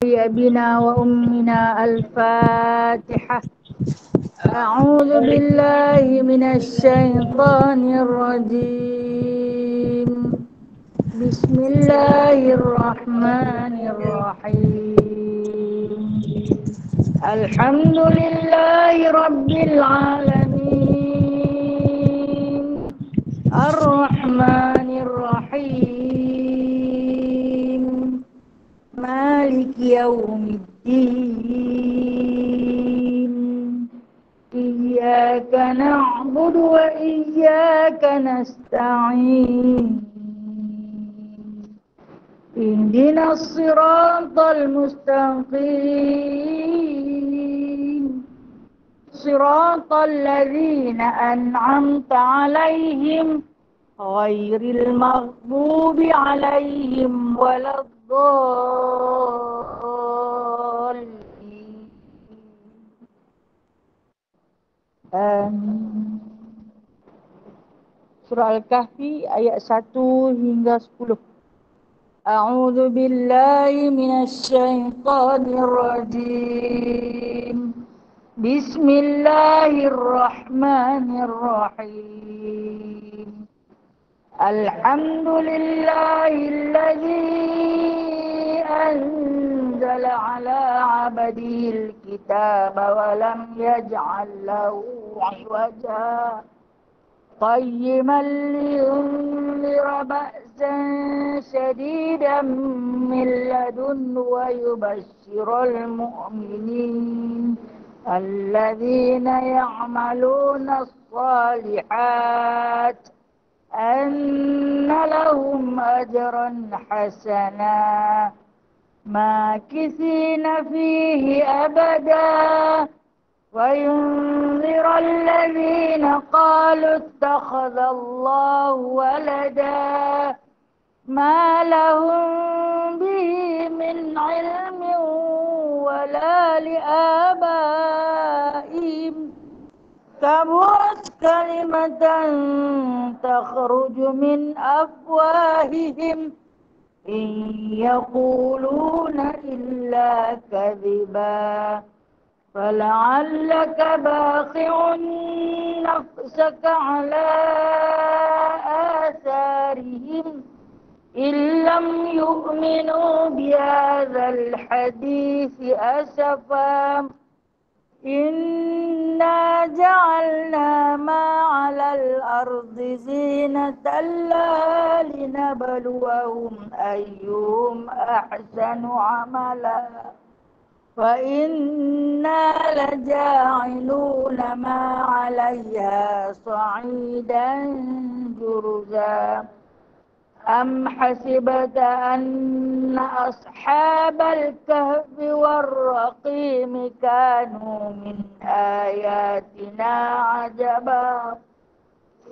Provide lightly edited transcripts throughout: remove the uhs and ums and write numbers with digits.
بنا وأمنا الفاتحة. أعوذ بالله من الشيطان الرجيم. بسم الله الرحمن الرحيم. الحمد لله رب العالمين الرحمن الرحيم مالك يوم الدين. إياك نعبد وإياك نستعين. اهدنا الصراط المستقيم صراط الذين أنعمت عليهم غير المغضوب عليهم ولا الضالين. Amin. Surah Al-Kahfi ayat 1 hingga 10. A'udzu billahi minasy syaithanir rajim. Bismillahirrahmanirrahim. Alhamdulillahilladzi anzala ala 'abdihi al-kitaba wa lam yaj'al lahu 'iwaja qayyiman liyunzira ba'san shadidan min ladunhu wa yubashshiral mu'minin alladzina ya'maluna as-salihat anna lahum ajran hasana makithina fihi abada wa yunzira alladhina qalu ittakhadha Allahu walada ma lahum bihi min ilmin wala liabaihim kaburat kalimatan takhruju min afwahihim in yaquluna illa kadhiba fala'allaka baqi'un nafsaka ala atharihim illam yu'minu bihadzal hadithi asafa. Inna ja'alna ma 'alal ardi zinatan linabluwahum ayyuhum ahsanu 'amala wa inna laja'iluna ma 'alayha sa'idan jurza. Am hasibata anna ashabal kahfi war-raqim kanu min ayatina ajaba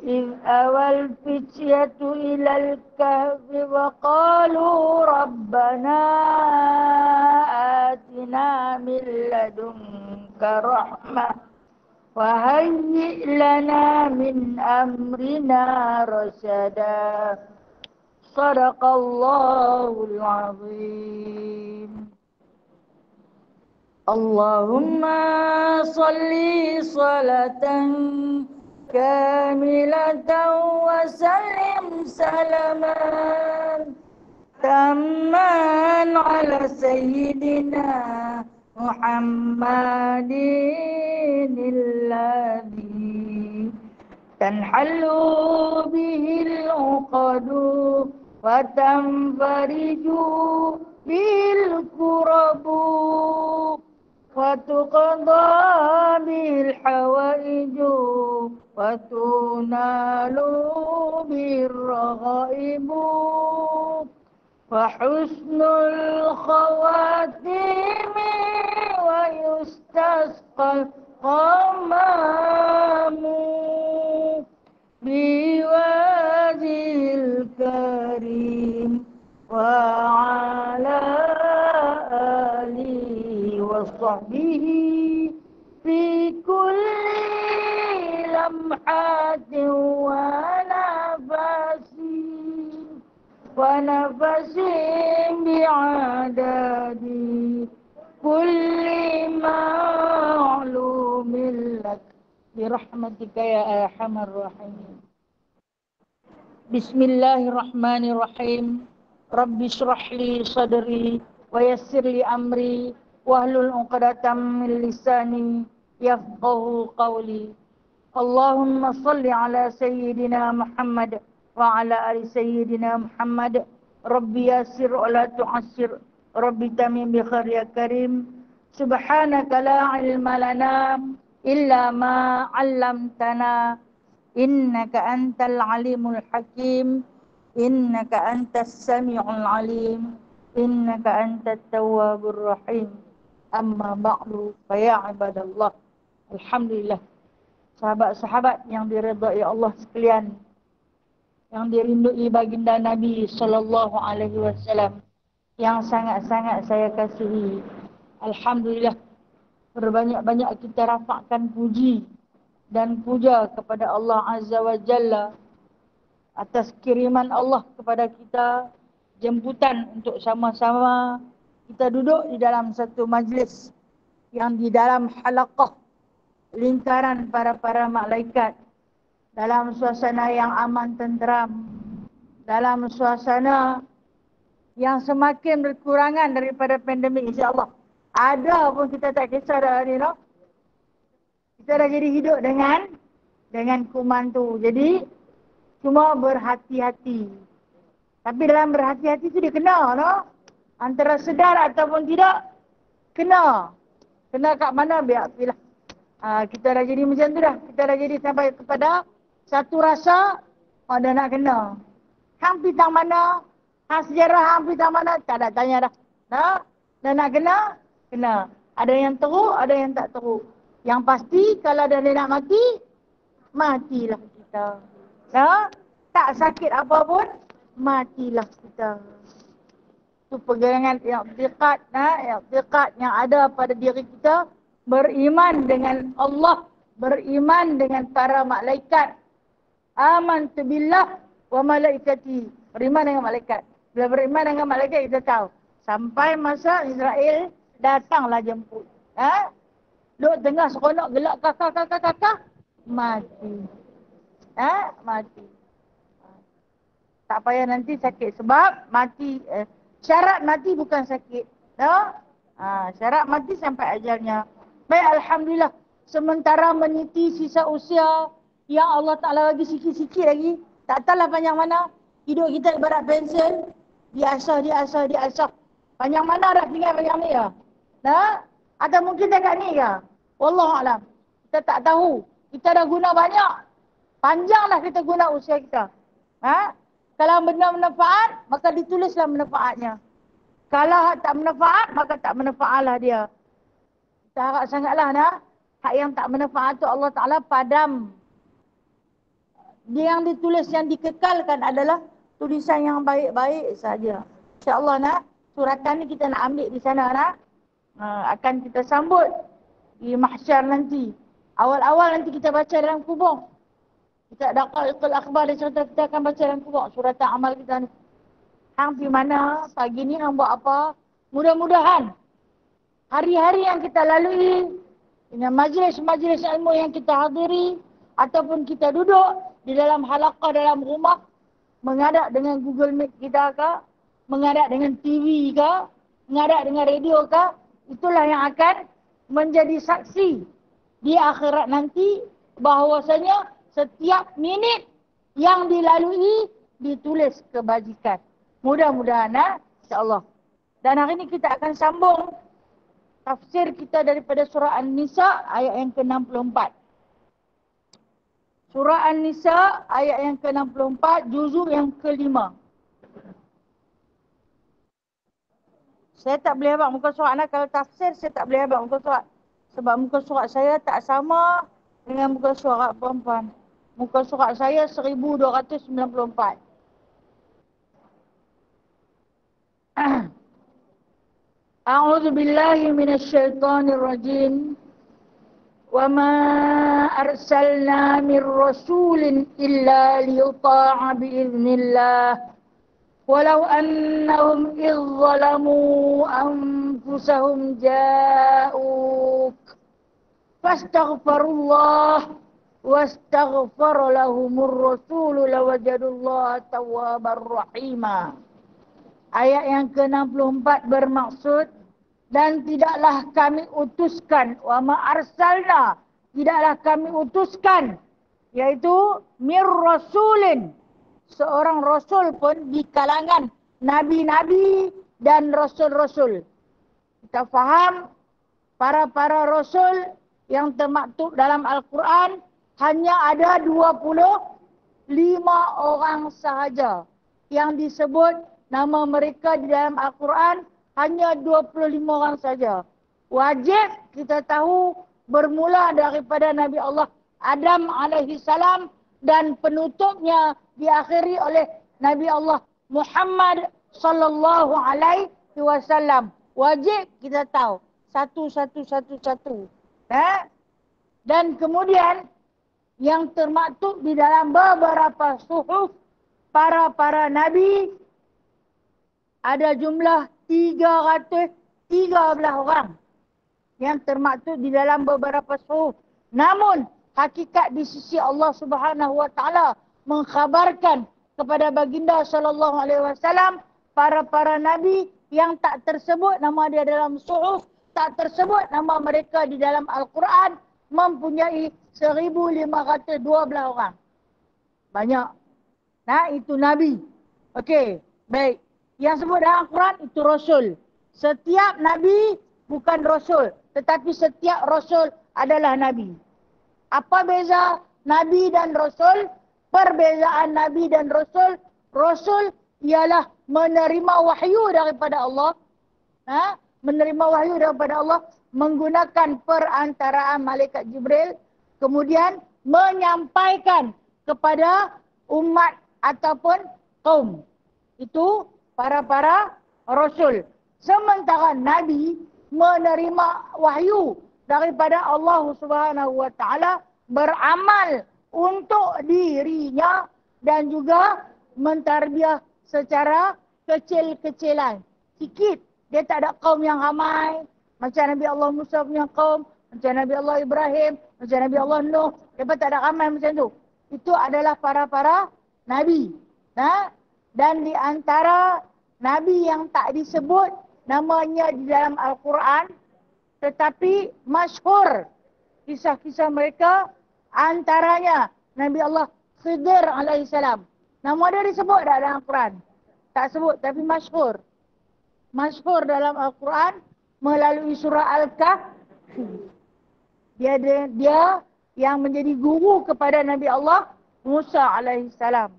إذ أوى الفتية إلى الكهف وقالوا ربنا آتنا من لدنك رحمة وهيئ لنا من أمرنا رشدا. صدق الله العظيم. اللهم صل صلاة كاملة وسلم سلاما تاما على سيدنا محمد الذي تنحل به العقد وتنفرج به الكرب وتقضى به الحوائج وتنال به الرغائب وحسن الخواتيم ويستسقى الغمام بوجه الكريم وعلى آله وصحبه في كل لمحة ونفس بعدد كل معلوم لك برحمتك يا أرحم الراحمين. بسم الله الرحمن الرحيم. رب اشرح لي صدري ويسر لي أمري واحلل عقدة من لساني يفقهوا قولي. اللهم صل على سيدنا محمد وعلى آل سيدنا محمد. ربي يسر ولا تعسر، ربي تمم بخير يا كريم. سبحانك لا علم لنا إلا ما علمتنا إنك أنت العليم الحكيم. إنك أنت السميع العليم. إنك أنت التواب الرحيم. أما بعد فيا عباد الله. Alhamdulillah, sahabat-sahabat yang diridai Allah sekalian, yang dirindui baginda Nabi sallallahu alaihi wasallam, yang sangat-sangat saya kasihi. Alhamdulillah, berbanyak-banyak kita rafakkan puji dan puja kepada Allah Azza wa Jalla atas kiriman Allah kepada kita, jemputan untuk sama-sama kita duduk di dalam satu majlis yang di dalam halaqah lingkaran para malaikat, dalam suasana yang aman tenteram, dalam suasana yang semakin berkurangan daripada pandemik, insya-Allah. Ada pun kita tak kisah dah ni, no? Kita dah jadi hidup dengan kuman tu. Jadi cuma berhati-hati. Tapi dalam berhati-hati tu dia kena, no? Antara sedar ataupun tidak, kena. Kena kat mana biar pilih. Kita dah jadi macam tu dah. Kita dah jadi sampai kepada satu rasa, dah nak kena. Hang pitang mana? Hang sejarah hang pitang mana? Tak ada tanya dah. Dah nak kena? Kena. Ada yang teruk, ada yang tak teruk. Yang pasti kalau dah nak mati, matilah kita. Tak sakit apa pun, matilah kita. Itu pegangan yang dekat, yang ada pada diri kita. Beriman dengan Allah, beriman dengan para malaikat. Amantu billah wa malaikati. Beriman dengan malaikat. Bila beriman dengan malaikat kita tahu, sampai masa Israel datanglah jemput. Duduk tengah seronok gelak kakak, mati. Mati. Tak payah nanti sakit sebab mati. Syarat mati bukan sakit. Syarat mati sampai ajalnya. Baik, Alhamdulillah. Sementara meniti sisa usia yang Allah Ta'ala bagi sikit-sikit lagi. Tak tahulah panjang mana. Hidup kita ibarat pensel. Diasah. Panjang mana dah tinggal panjang ni ya? Atau mungkin dekat ni ya? Wallahualam. Kita tak tahu. Kita dah guna banyak. Panjanglah kita guna usia kita. Kalau benda manfaat, maka ditulislah manfaatnya. Kalau tak manfaat, maka tak manfaatlah dia. Kita harap sangatlah hak yang tak manfaat tu Allah Ta'ala padam. Dia yang ditulis, yang dikekalkan adalah tulisan yang baik-baik saja. InsyaAllah suratan ni kita nak ambil di sana akan kita sambut di mahsyar nanti. Awal-awal nanti kita baca dalam kubur. Kita ada iqal akhbar dan cerita kita akan baca dalam kubur. Suratan amal kita ni. Hang pergi mana? Pagi ni hang buat apa? Mudah-mudahan hari-hari yang kita lalui, dengan majlis-majlis ilmu yang kita hadiri, ataupun kita duduk di dalam halaqah dalam rumah, mengadap dengan Google Meet kita ke, mengadap dengan TV ke, mengadap dengan radio ke, itulah yang akan menjadi saksi di akhirat nanti bahawasanya setiap minit yang dilalui ditulis kebajikan. Mudah-mudahan insya-Allah. Dan hari ini kita akan sambung tafsir kita daripada surah An-Nisa ayat yang ke-64. Surah An-Nisa ayat yang ke-64 juzuk yang ke-5. Saya tak boleh habaq muka surat kalau tafsir saya tak boleh habaq muka surat. Sebab muka surat saya tak sama dengan muka surat perempuan. Muka surat saya 1294. A'udzu billahi minasyaitonir rajim. Wa ma arsalna mir rasulin illa liyuta'a bi'iznillah. Walau annahum idh zalamu anfusahum ja'uk fastaghfirullah wastaghfar lahumur rasul lawajadullaha tawwabar rahima. Ayat yang ke-64 bermaksud, dan tidaklah kami utuskan, wa ma arsalna, tidaklah kami utuskan, iaitu mir rasulin, seorang rasul pun di kalangan nabi-nabi dan rasul-rasul. Kita faham para rasul yang termaktub dalam Al-Quran hanya ada 25 orang sahaja yang disebut nama mereka di dalam Al-Quran, hanya 25 orang saja. Wajib kita tahu bermula daripada Nabi Allah Adam alaihissalam dan penutupnya diakhiri oleh Nabi Allah Muhammad sallallahu alaihi wasallam. Wajib kita tahu satu. Dan kemudian yang termaktub di dalam beberapa suhuf para nabi ada jumlah 313 orang yang termaktub di dalam beberapa suhuf. Namun hakikat di sisi Allah Subhanahu wa taala mengkhabarkan kepada baginda sallallahu alaihi wasallam para nabi yang tak tersebut nama dia dalam suhuf, tak tersebut nama mereka di dalam Al-Quran, mempunyai 1512 orang. Banyak. Nah, itu nabi. Okey, baik. Yang sebut dalam Al-Quran itu rasul. Setiap nabi bukan rasul, tetapi setiap rasul adalah nabi. Apa beza nabi dan rasul? Perbezaan nabi dan rasul, rasul ialah menerima wahyu daripada Allah. Menerima wahyu daripada Allah menggunakan perantaraan malaikat Jibril, kemudian menyampaikan kepada umat ataupun kaum. Itu para rasul. Sementara nabi menerima wahyu daripada Allah Subhanahu wa taala, beramal untuk dirinya dan juga mentarbiah secara kecil-kecilan. Sikit. Dia tak ada kaum yang ramai. Macam Nabi Allah Musa punya kaum. Macam Nabi Allah Ibrahim. Macam Nabi Allah Nuh. Dia tak ada ramai macam tu. Itu adalah para nabi. Dan di antara nabi yang tak disebut namanya di dalam Al-Quran, tetapi masyhur kisah-kisah mereka, antaranya Nabi Allah Khidir alaihissalam. Nama dia disebut tak dalam Al-Quran? Tak sebut, tapi masyhur. Masyhur dalam Al-Quran melalui surah Al-Kahfi. Dia yang menjadi guru kepada Nabi Allah Musa alaihissalam.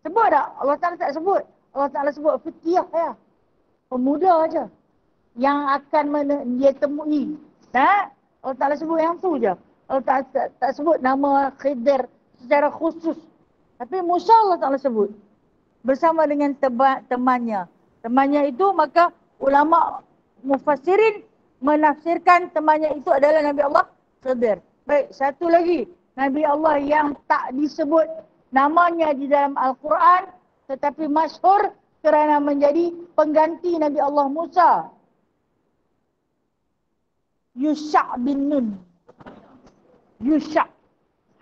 Sebut tak? Allah Ta'ala tak sebut. Allah Ta'ala sebut fitiyah ya. Pemuda aja yang akan dia temui. Allah Ta'ala sebut yang tu je. Allah Ta'ala tak sebut nama Khidir secara khusus. Tapi Musa Allah Ta'ala sebut. Bersama dengan temannya. Temannya itu, maka ulama mufassirin menafsirkan temannya itu adalah Nabi Allah Khidir. Baik, satu lagi. Nabi Allah yang tak disebut namanya di dalam Al-Quran, tetapi masyhur kerana menjadi pengganti Nabi Allah Musa. Yusha' bin Nun. Yusha'.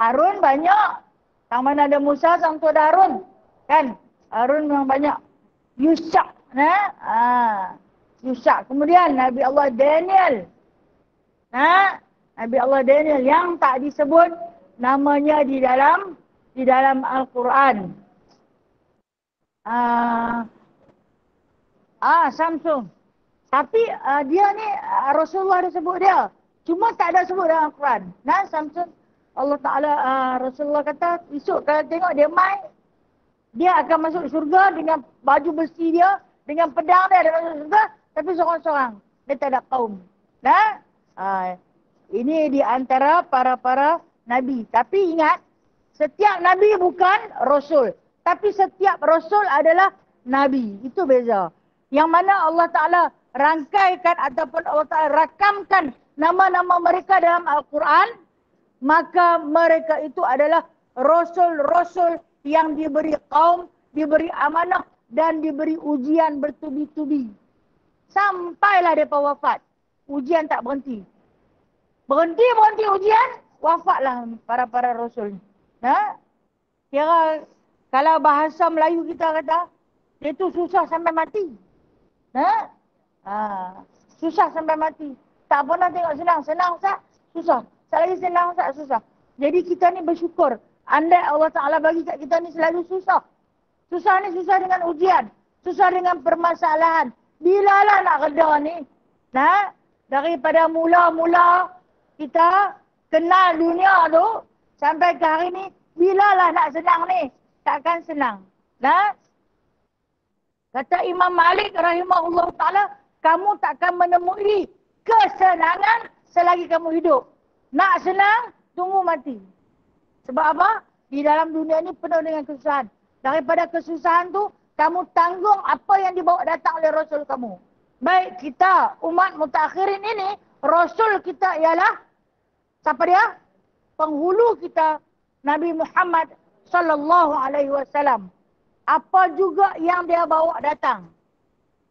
Harun banyak. Yang mana ada Musa, sang tu ada Harun. Kan? Harun memang banyak. Yusha'. Yusha'. Kemudian Nabi Allah Daniel. Nabi Allah Daniel yang tak disebut namanya di dalam Al-Quran. Samsung. Tapi dia ni Rasulullah ada sebut dia. Cuma tak ada sebut dalam Al-Quran. Samsung Allah Ta'ala Rasulullah kata esok kalau tengok dia mai, dia akan masuk syurga dengan baju besi dia, dengan pedang dia masuk syurga, tapi seorang-seorang. Dia tak ada kaum. Ini di antara para nabi. Tapi ingat, setiap nabi bukan rasul. Tapi setiap rasul adalah nabi. Itu beza. Yang mana Allah Ta'ala rangkaikan ataupun Allah Ta'ala rakamkan nama-nama mereka dalam Al-Quran, maka mereka itu adalah rasul-rasul yang diberi kaum, diberi amanah dan diberi ujian bertubi-tubi. Sampailah mereka wafat. Ujian tak berhenti. Berhenti ujian, wafatlah para rasul. Nah, kira kalau bahasa Melayu kita kata, dia tu susah sampai mati. Nah, susah sampai mati. Tak pernah tengok senang. Senang sah, susah. Tak lagi senang sah, susah. Jadi kita ni bersyukur. Andai Allah Ta'ala bagi kat kita ni selalu susah. Susah ni susah dengan ujian. Susah dengan permasalahan. Bilalah nak reda ni. Nah, daripada mula-mula kita kenal dunia tu sampai ke hari ni, bilalah nak senang ni. Takkan senang. Nah, kata Imam Malik rahimahullah ta'ala, kamu takkan menemui kesenangan selagi kamu hidup. Nak senang, tunggu mati. Sebab apa? Di dalam dunia ni penuh dengan kesusahan. Daripada kesusahan tu, kamu tanggung apa yang dibawa datang oleh Rasul kamu. Baik kita, umat mutakhirin ini, Rasul kita ialah, siapa dia? Penghulu kita, Nabi Muhammad sallallahu alaihi wasallam. Apa juga yang dia bawa datang.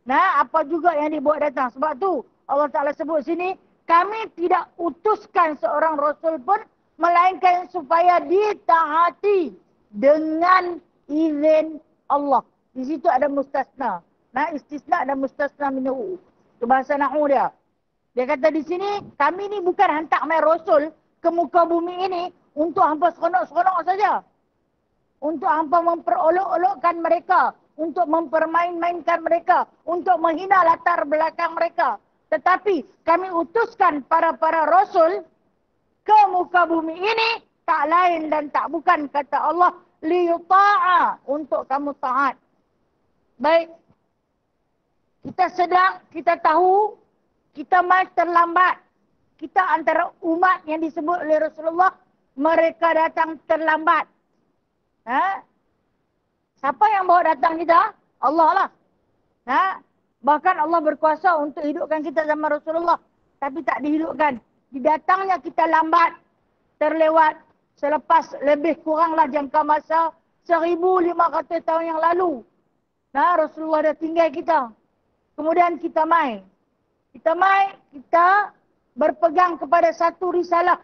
Nah, apa juga yang dibawa datang. Sebab tu Allah Ta'ala sebut sini, kami tidak utuskan seorang Rasul pun, melainkan supaya ditaati dengan izin Allah. Di situ ada mustasna. Nah, istisna dan mustasna minhu. Itu bahasa nahu dia. Dia kata di sini, kami ni bukan hantar mai Rasul ke muka bumi ini untuk hampa seronok-seronok saja. Untuk hampa memperolok-olokkan mereka. Untuk mempermain-mainkan mereka. Untuk menghina latar belakang mereka. Tetapi kami utuskan para Rasul ke muka bumi ini. Tak lain dan tak bukan kata Allah. Liyuta'a. Untuk kamu taat. Baik. Kita tahu. Kita mai terlambat. Kita antara umat yang disebut oleh Rasulullah. Mereka datang terlambat. Siapa yang bawa datang kita? Allah lah. Bahkan Allah berkuasa untuk hidupkan kita zaman Rasulullah. Tapi tak dihidupkan. Didatangnya kita lambat. Terlewat. Selepas lebih kuranglah jangka masa 1500 tahun yang lalu. Rasulullah dah tinggal kita. Kemudian kita mai. Kita berpegang kepada satu risalah.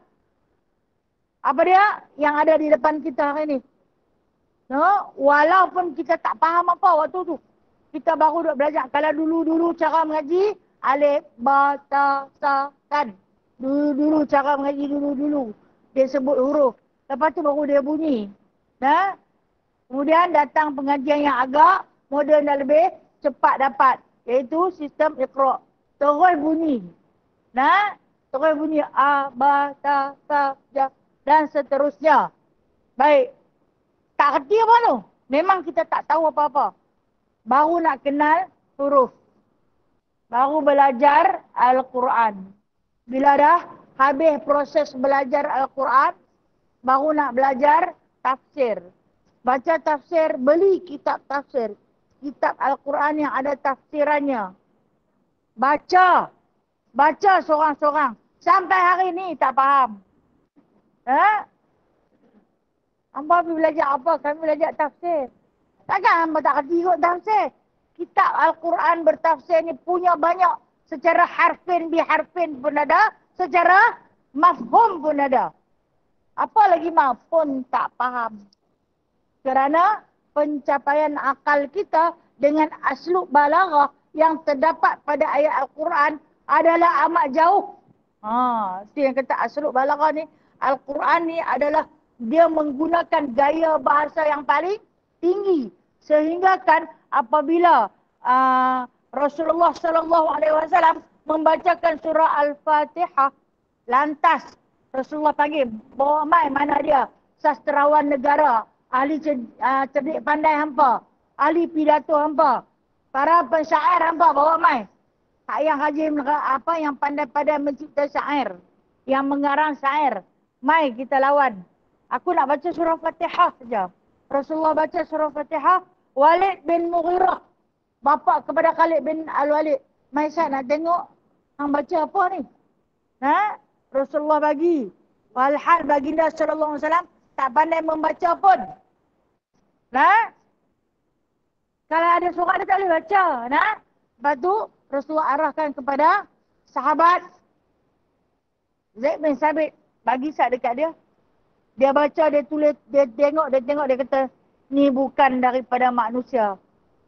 Apa dia? Yang ada di depan kita hari ini. Walaupun kita tak faham apa waktu tu. Kita baru duk belajar. Kalau dulu-dulu cara mengaji, alif, ba, ta, sa, kan. Dulu-dulu cara mengaji dulu-dulu. Dia sebut huruf. Lepas tu baru dia bunyi. Kemudian datang pengajian yang agak moden dan lebih cepat dapat. Iaitu sistem Iqra'. Terus bunyi. Terus bunyi a, ba, ta, sa, ja, dan seterusnya. Baik. Tak kerti apa tu? Memang kita tak tahu apa-apa. Baru nak kenal huruf. Baru belajar Al-Quran. Bila dah habis proses belajar Al-Quran, baru nak belajar tafsir. Baca tafsir, beli kitab tafsir. Kitab Al-Quran yang ada tafsirannya. Baca seorang-seorang. Sampai hari ni tak faham. Hamba belajar apa? Kami belajar tafsir. Takkan hamba tak kerti kot tafsir. Kitab Al-Quran bertafsir ni punya banyak. Secara harfin biharfin pun ada. Secara mafhum pun ada. Apa lagi pun tak faham. Kerana pencapaian akal kita dengan aslub balaghah yang terdapat pada ayat Al-Quran adalah amat jauh. Itu yang kata aslub balaghah ni. Al-Quran ni adalah dia menggunakan gaya bahasa yang paling tinggi. Sehingga kan apabila Rasulullah SAW membacakan surah Al-Fatihah, lantas Rasulullah panggil, bawa mai mana dia? Sastrawan negara, ahli cerdik pandai hampa, ahli pidato hampa, para pensyair hampa, bawa mai. Tak yang haji yang pandai-pandai mencipta syair, yang mengarang syair. Mai kita lawan. Aku nak baca surah Fatihah saja. Rasulullah baca surah Fatihah. Walid bin Mughirah. Bapa kepada Khalid bin Al-Walid. Maisah nak tengok. Hang baca apa ni? Rasulullah bagi. Walhal baginda sallallahu alaihi wasallam tak pandai membaca pun. Kalau ada surat dia tak boleh baca. Lepas tu Rasulullah arahkan kepada sahabat Zaid bin Sabit. Bagi sat dekat dia. Dia baca, dia tulis, dia tengok, dia kata, ni bukan daripada manusia.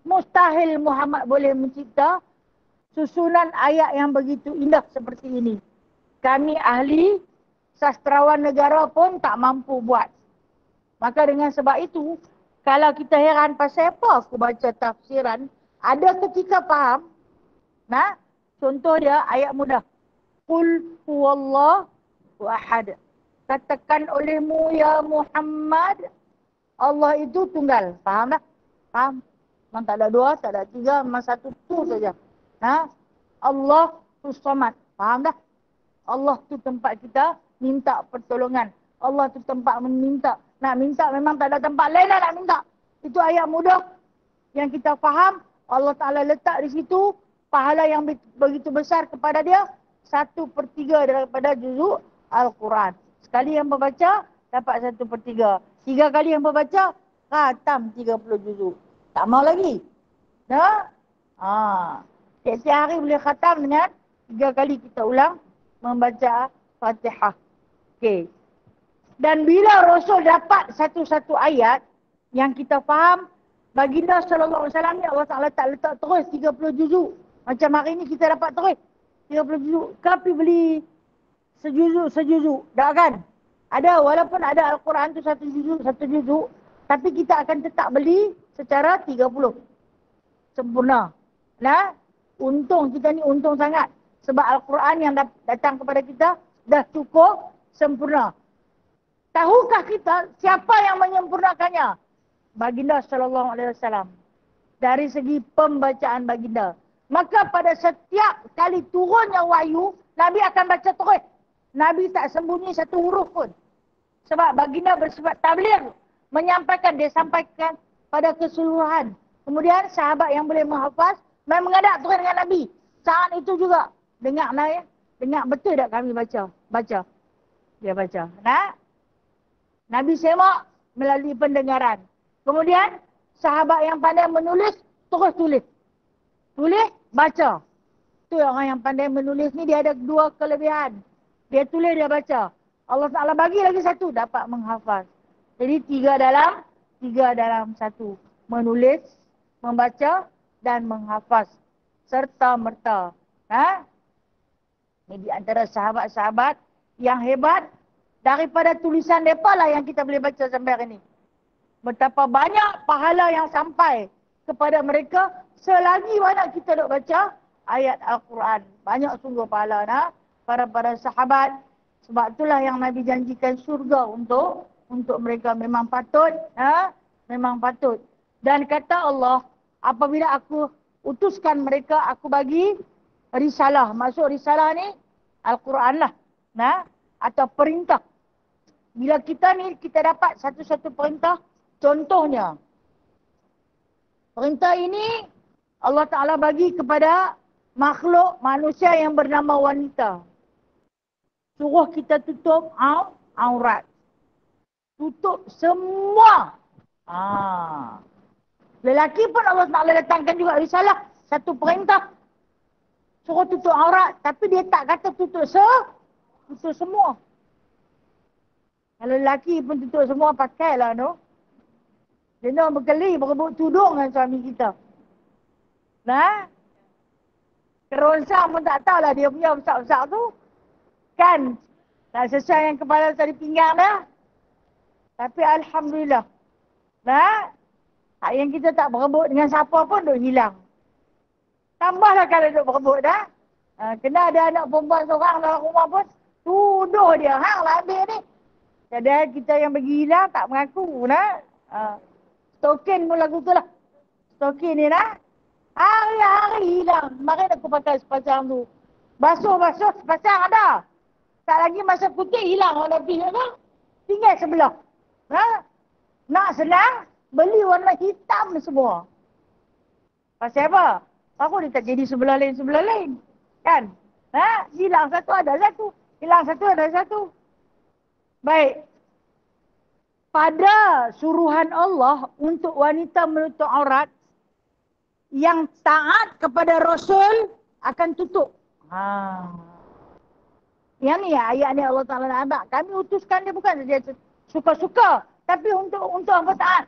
Mustahil Muhammad boleh mencipta susunan ayat yang begitu indah seperti ini. Kami ahli sastrawan negara pun tak mampu buat. Maka dengan sebab itu, kalau kita heran pasal apa aku baca tafsiran, ada ketika faham. Nah, contoh dia ayat mudah. Qul huwallahu ahad. Katakan olehmu ya Muhammad, Allah itu tunggal. Faham tak? Faham? Memang tak ada dua, tak ada tiga, memang satu tu saja. Nah, Allah tu samad. Faham tak? Allah tu tempat kita minta pertolongan. Allah tu tempat meminta. Nak minta memang tak ada tempat lain nak minta. Itu ayat mudah yang kita faham. Allah Ta'ala letak di situ pahala yang begitu besar kepada dia. 1/3 daripada juzuk Al-Quran. Sekali yang membaca, dapat 1/3. 3 kali yang membaca, khatam 30 juzuk. Tak mau lagi. Nah? Setiap hari boleh khatam dengan 3 kali kita ulang membaca Fatihah. Okey. Dan bila Rasul dapat satu-satu ayat yang kita faham, baginda sallallahu alaihi wasallam ni Allah Taala tak letak terus 30 juzuk. Macam hari ni kita dapat terus 30 juzuk. Tapi beli sejuzuk. Tak kan? Ada, walaupun ada Al-Quran tu satu juzuk, tapi kita akan tetap beli secara 30. Sempurna. Nah, untung kita ni untung sangat. Sebab Al-Quran yang datang kepada kita dah cukup sempurna. Tahukah kita siapa yang menyempurnakannya? Baginda sallallahu alaihi wasallam. Dari segi pembacaan baginda. Maka pada setiap kali turunnya wahyu, Nabi akan baca terus. Nabi tak sembunyi satu huruf pun. Sebab baginda bersifat tabligh, menyampaikan, dia sampaikan pada keseluruhan. Kemudian sahabat yang boleh menghafaz, main mengadap terus dengan Nabi. Saat itu juga, dengar lah ya. Dengar betul tak kami baca? Baca. Dia baca. Nah, Nabi semak melalui pendengaran. Kemudian, sahabat yang pandai menulis, terus tulis. Tulis, baca. Itu orang yang pandai menulis ni, dia ada 2 kelebihan. Dia tulis, dia baca. Allah Ta'ala bagi lagi 1, dapat menghafaz. Jadi 3 dalam 1. Menulis, membaca dan menghafaz. Serta merta. Ini di antara sahabat-sahabat yang hebat. Daripada tulisan mereka lah yang kita boleh baca sampai hari ini. Betapa banyak pahala yang sampai kepada mereka selagi mana kita nak baca ayat Al-Quran. Banyak sungguh pahala para sahabat. Sebab itulah yang Nabi janjikan syurga untuk mereka. Memang patut. Memang patut. Dan kata Allah, apabila aku utuskan mereka, aku bagi risalah. Maksud risalah ni Al-Quran lah. Atau perintah. Bila kita ni, kita dapat satu-satu perintah. Contohnya, perintah ini Allah Ta'ala bagi kepada makhluk manusia yang bernama wanita. Suruh kita tutup aurat. Tutup semua. Lelaki pun Allah Ta'ala datangkan juga risalah. Satu perintah. Suruh tutup aurat. Tapi dia tak kata tutup semua. Kalau lelaki pun tutup semua, pakailah no. Dia nak berkeli, berebut tudung dengan suami kita. Keronsang pun tak tahulah dia punya besar-besar tu. Kan? Tak sesuai yang kepala tadi pinggang dah. Tapi Alhamdulillah. Yang kita tak berebut dengan siapa pun duk hilang. Tambahlah kalau duk berebut dah. Kena ada anak perempuan seorang dalam rumah pun. Tuduh dia. Hang lah ambil ni. Jadi kita yang bagi hilang tak mengaku. Stokin pun lagu tu lah. Stokin ni hari-hari hilang. Kemarin aku pakai sepasang tu. Basuh-basuh sepasang ada. Tak lagi masa putih hilang warna pink apa. Tinggal sebelah. Nak senang, beli warna hitam semua. Pasal apa? Aku dia tak jadi sebelah lain. Kan? Hilang satu ada satu. Hilang satu ada satu. Baik. Pada suruhan Allah untuk wanita menutup aurat, yang taat kepada Rasul akan tutup. Yang ni ayat ni Allah Ta'ala nak abad. Kami utuskan dia bukan dia suka-suka. Tapi untuk apa taat.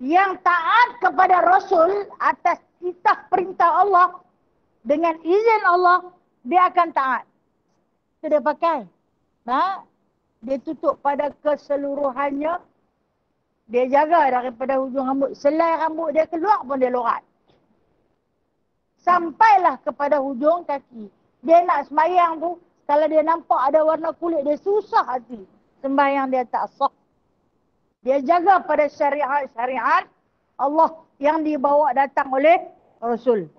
Yang taat kepada Rasul atas titah perintah Allah. Dengan izin Allah, dia akan taat. Itu dia pakai. Dia tutup pada keseluruhannya. Dia jaga daripada hujung rambut. Selai rambut dia keluar pun dia lorat. Sampailah kepada hujung kaki. Dia nak sembahyang tu, kalau dia nampak ada warna kulit, dia susah hati. Sembahyang dia tak sah. Dia jaga pada syariat-syariat Allah yang dibawa datang oleh Rasul.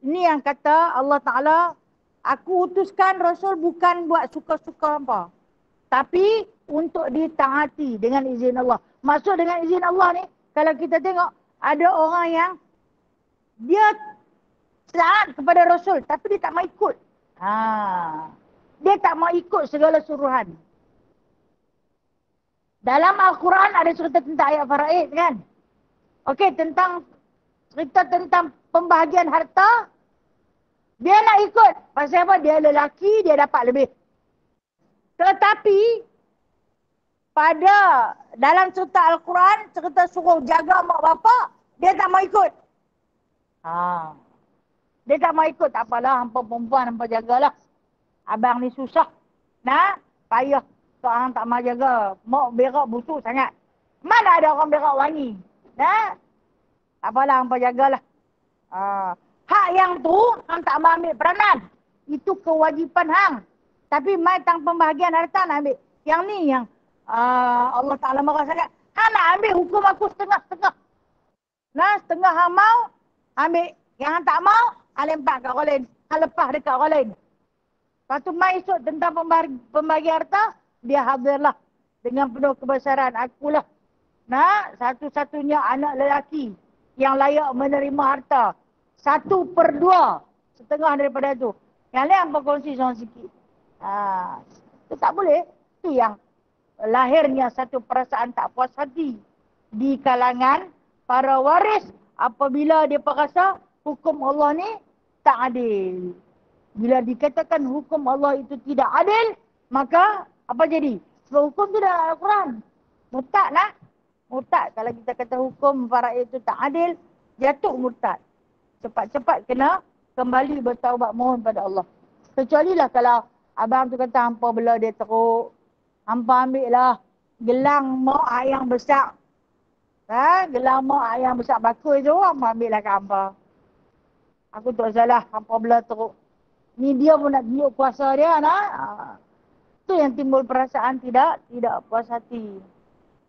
Ini yang kata Allah Ta'ala, aku utuskan Rasul bukan buat suka-suka apa. Tapi untuk ditaati dengan izin Allah. Maksud dengan izin Allah ni, kalau kita tengok, ada orang yang dia taat kepada Rasul, tapi dia tak mau ikut. Dia tak mau ikut segala suruhan. Dalam Al-Quran ada cerita tentang ayat faraid kan? Okey, cerita tentang pembahagian harta. Dia nak ikut. Pasal apa? Dia lelaki, dia dapat lebih. Tetapi dalam cerita Al-Quran, cerita suruh jaga mak bapak, dia tak mau ikut. Dia tak mau ikut. Tak apalah, hampa perempuan, hampa jagalah. Abang ni susah. Payah. Seorang tak mau jaga. Mak berak busuk sangat. Mana ada orang berak wangi? Tak apalah, hampa jagalah. Hak yang tu, hang tak mau ambil peranan. Itu kewajipan hang. Tapi mai tang pembahagian harta nak ambil. Yang ni yang Allah Ta'ala marah sangat. Hang nak ambil hukum aku setengah-setengah. Setengah hang mau, ambil. Yang hang tak mau, hang lempar kat orang lain. Hang lepas dekat orang lain. Lepas tu mai esok tentang pembahagian harta, dia hadirlah dengan penuh kebesaran. Akulah satu-satunya anak lelaki yang layak menerima harta. 1/2. Setengah daripada tu. Yang lain hampa kongsi seorang sikit. Itu tak boleh. Itu yang lahirnya satu perasaan tak puas hati di kalangan para waris apabila dia rasa hukum Allah ni tak adil. Bila dikatakan hukum Allah itu tidak adil, maka apa jadi? Sebab hukum tu dalam Al-Quran. Murtad lah. Murtad. Kalau kita kata hukum faraid itu tak adil, jatuh murtad. Cepat-cepat kena kembali bertaubat mohon pada Allah. Kecuali lah kalau abang tu kata hampa bela dia teruk. Hampa ambil lah gelang mak ayang besar. Gelang mak ayang besar bakul tu, hampa ambil lah kat hampa. Aku tak salah, hampa bela teruk. Ni dia pun nak tunjuk kuasa dia Itu yang timbul perasaan tidak puas hati.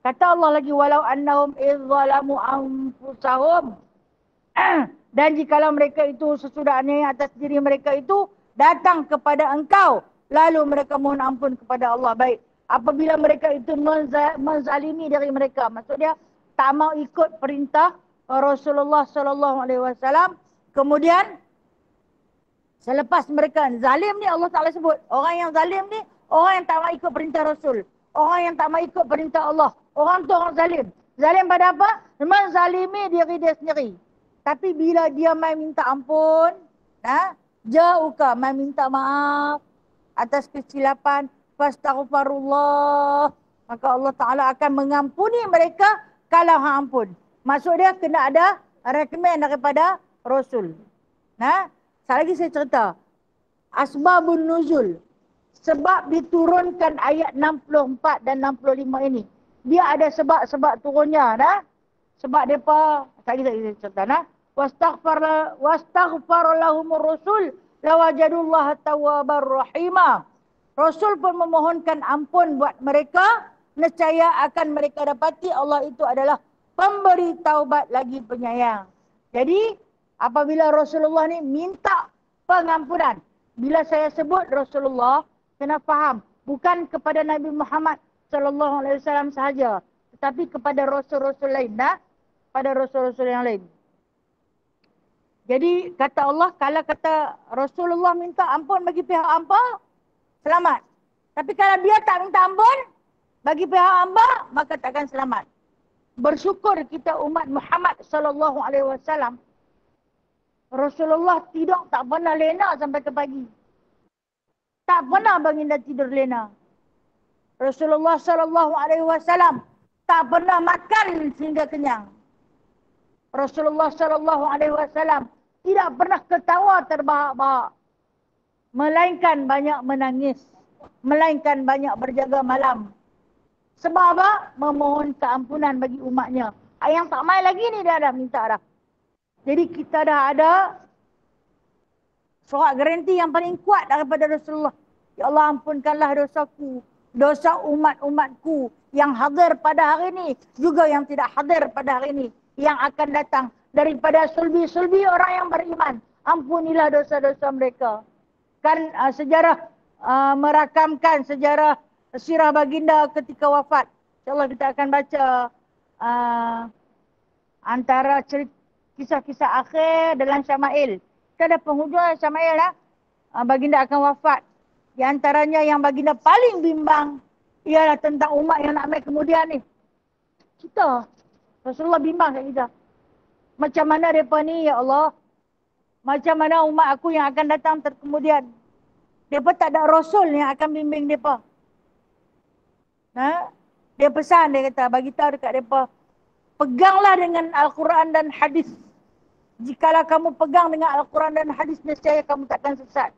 Kata Allah lagi, walau annahum izzalamu anfusahum. Dan jikalau mereka itu sesudahnya atas diri mereka itu datang kepada engkau, lalu mereka mohon ampun kepada Allah. Baik, apabila mereka itu menzalimi dari mereka, maksudnya tak mau ikut perintah Rasulullah sallallahu alaihi wasallam, kemudian selepas mereka zalim ni, Allah Ta'ala sebut orang yang zalim ni orang yang tak mau ikut perintah Rasul, orang yang tak mau ikut perintah Allah. Orang tu orang zalim. Zalim pada apa? Menzalimi diri dia sendiri. Tapi bila dia mai minta ampun, jauhkah mai minta maaf atas kesilapan, fastaghfirullah, maka Allah Ta'ala akan mengampuni mereka kalau hang ampun. Maksud dia kena ada rekomen daripada Rasul. Sekali lagi saya cerita. Asbabun nuzul. Sebab diturunkan ayat 64 dan 65 ini. Dia ada sebab-sebab turunnya. Sebab mereka, sekali lagi saya cerita. Wastaghfar lahumur rasul lawajadullah tawwabar rahimah. Rasul pun memohonkan ampun buat mereka. Nescaya akan mereka dapati Allah itu adalah pemberi taubat lagi penyayang. Jadi, apabila Rasulullah ni minta pengampunan. Bila saya sebut Rasulullah, kena faham. Bukan kepada Nabi Muhammad sallallahu alaihi wasallam sahaja. Tetapi kepada Rasul-Rasul lain. Pada Rasul-Rasul yang lain. Jadi, kata Allah, kalau kata Rasulullah minta ampun bagi pihak hamba, selamat. Tapi kalau dia tak minta ampun bagi pihak hamba, maka takkan selamat. Bersyukur kita umat Muhammad sallallahu alaihi wasallam. Rasulullah tidur tak pernah lena sampai ke pagi. Tak pernah baginda tidur lena. Rasulullah sallallahu alaihi wasallam tak pernah makan sehingga kenyang. Rasulullah sallallahu alaihi wasallam tidak pernah ketawa terbahak-bahak, melainkan banyak menangis, melainkan banyak berjaga malam. Sebab apa? Memohon keampunan bagi umatnya. Yang tak mai lagi ni dah minta dah. Jadi kita dah ada surat garanti yang paling kuat daripada Rasulullah. Ya Allah, ampunkanlah dosaku, dosa umat-umatku yang hadir pada hari ini, juga yang tidak hadir pada hari ini, yang akan datang daripada sulbi-sulbi orang yang beriman. Ampunilah dosa-dosa mereka. Kan sejarah merakamkan sejarah sirah baginda ketika wafat. InsyaAllah kita akan baca antara kisah-kisah akhir dalam Syama'il. Kita ada penghujung Syama'il lah. Baginda akan wafat. Di antaranya yang baginda paling bimbang ialah tentang umat yang nak ambil kemudian ni. Kita. Rasulullah bimbang kat kita. Macam mana mereka ni, ya Allah? Macam mana umat aku yang akan datang terkemudian? Mereka tak ada Rasul yang akan bimbing mereka. Dia pesan, dia kata, bagi tahu dekat mereka, peganglah dengan Al-Quran dan hadis. Jikalau kamu pegang dengan Al-Quran dan hadis, nescaya kamu takkan sesat.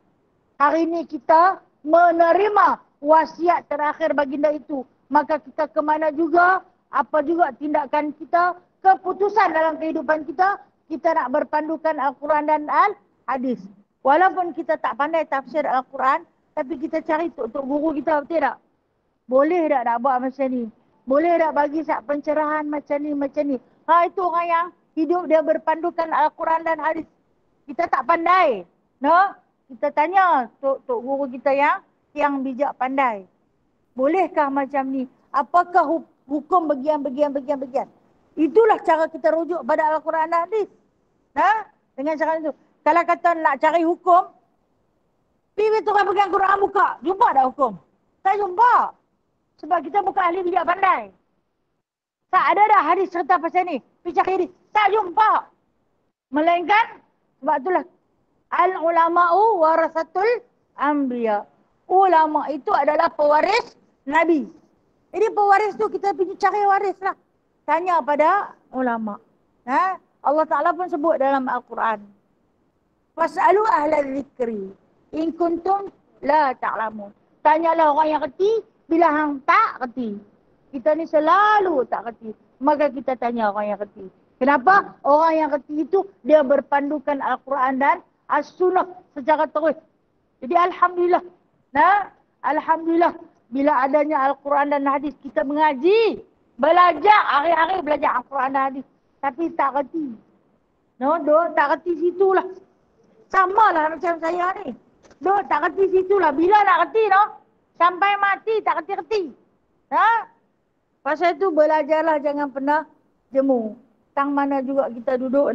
Hari ini kita menerima wasiat terakhir baginda itu. Maka kita ke mana juga, apa juga tindakan kita, keputusan dalam kehidupan kita, kita nak berpandukan Al-Quran dan Al-Hadis. Walaupun kita tak pandai tafsir Al-Quran, tapi kita cari tok guru kita, betul tak? Boleh tak nak buat macam ni? Boleh tak bagi pencerahan macam ni, macam ni? Itu orang yang hidup dia berpandukan Al-Quran dan Hadis. Kita tak pandai. No? Kita tanya tok guru kita yang bijak pandai. Bolehkah macam ni? Apakah hukum bagian? Itulah cara kita rujuk pada Al-Quran dan Hadis. Dengan cara itu. Kalau kata nak cari hukum, pergi tukang pegang Quran buka. Jumpa tak hukum? Tak jumpa. Sebab kita bukan ahli bijak pandai. Tak ada dah hadis cerita pasal ni. Pergi cari hadis. Tak jumpa. Melainkan, sebab itulah al-ulama'u warasatul anbiya. Ulama itu adalah pewaris Nabi. Jadi pewaris tu kita pergi cari waris lah. Tanya pada ulama. Allah Ta'ala pun sebut dalam Al-Quran. Fas'alu ahla zikri. In kuntum la ta'lamun. Tanyalah orang yang reti bila hang tak reti. Kita ni selalu tak reti. Maka kita tanya orang yang reti. Kenapa? Orang yang reti itu dia berpandukan Al-Quran dan As-Sunnah secara terus. Jadi Alhamdulillah. Alhamdulillah. Bila adanya Al-Quran dan Hadis, kita mengaji. Belajar, hari-hari belajar Al-Quran dan Hadis. Tapi tak reti. Tak reti situlah. Sama lah macam saya ni. Tak reti situlah. Bila nak reti sampai mati tak reti-reti. Pasal itu belajarlah, jangan pernah jemu. Tang mana juga kita duduk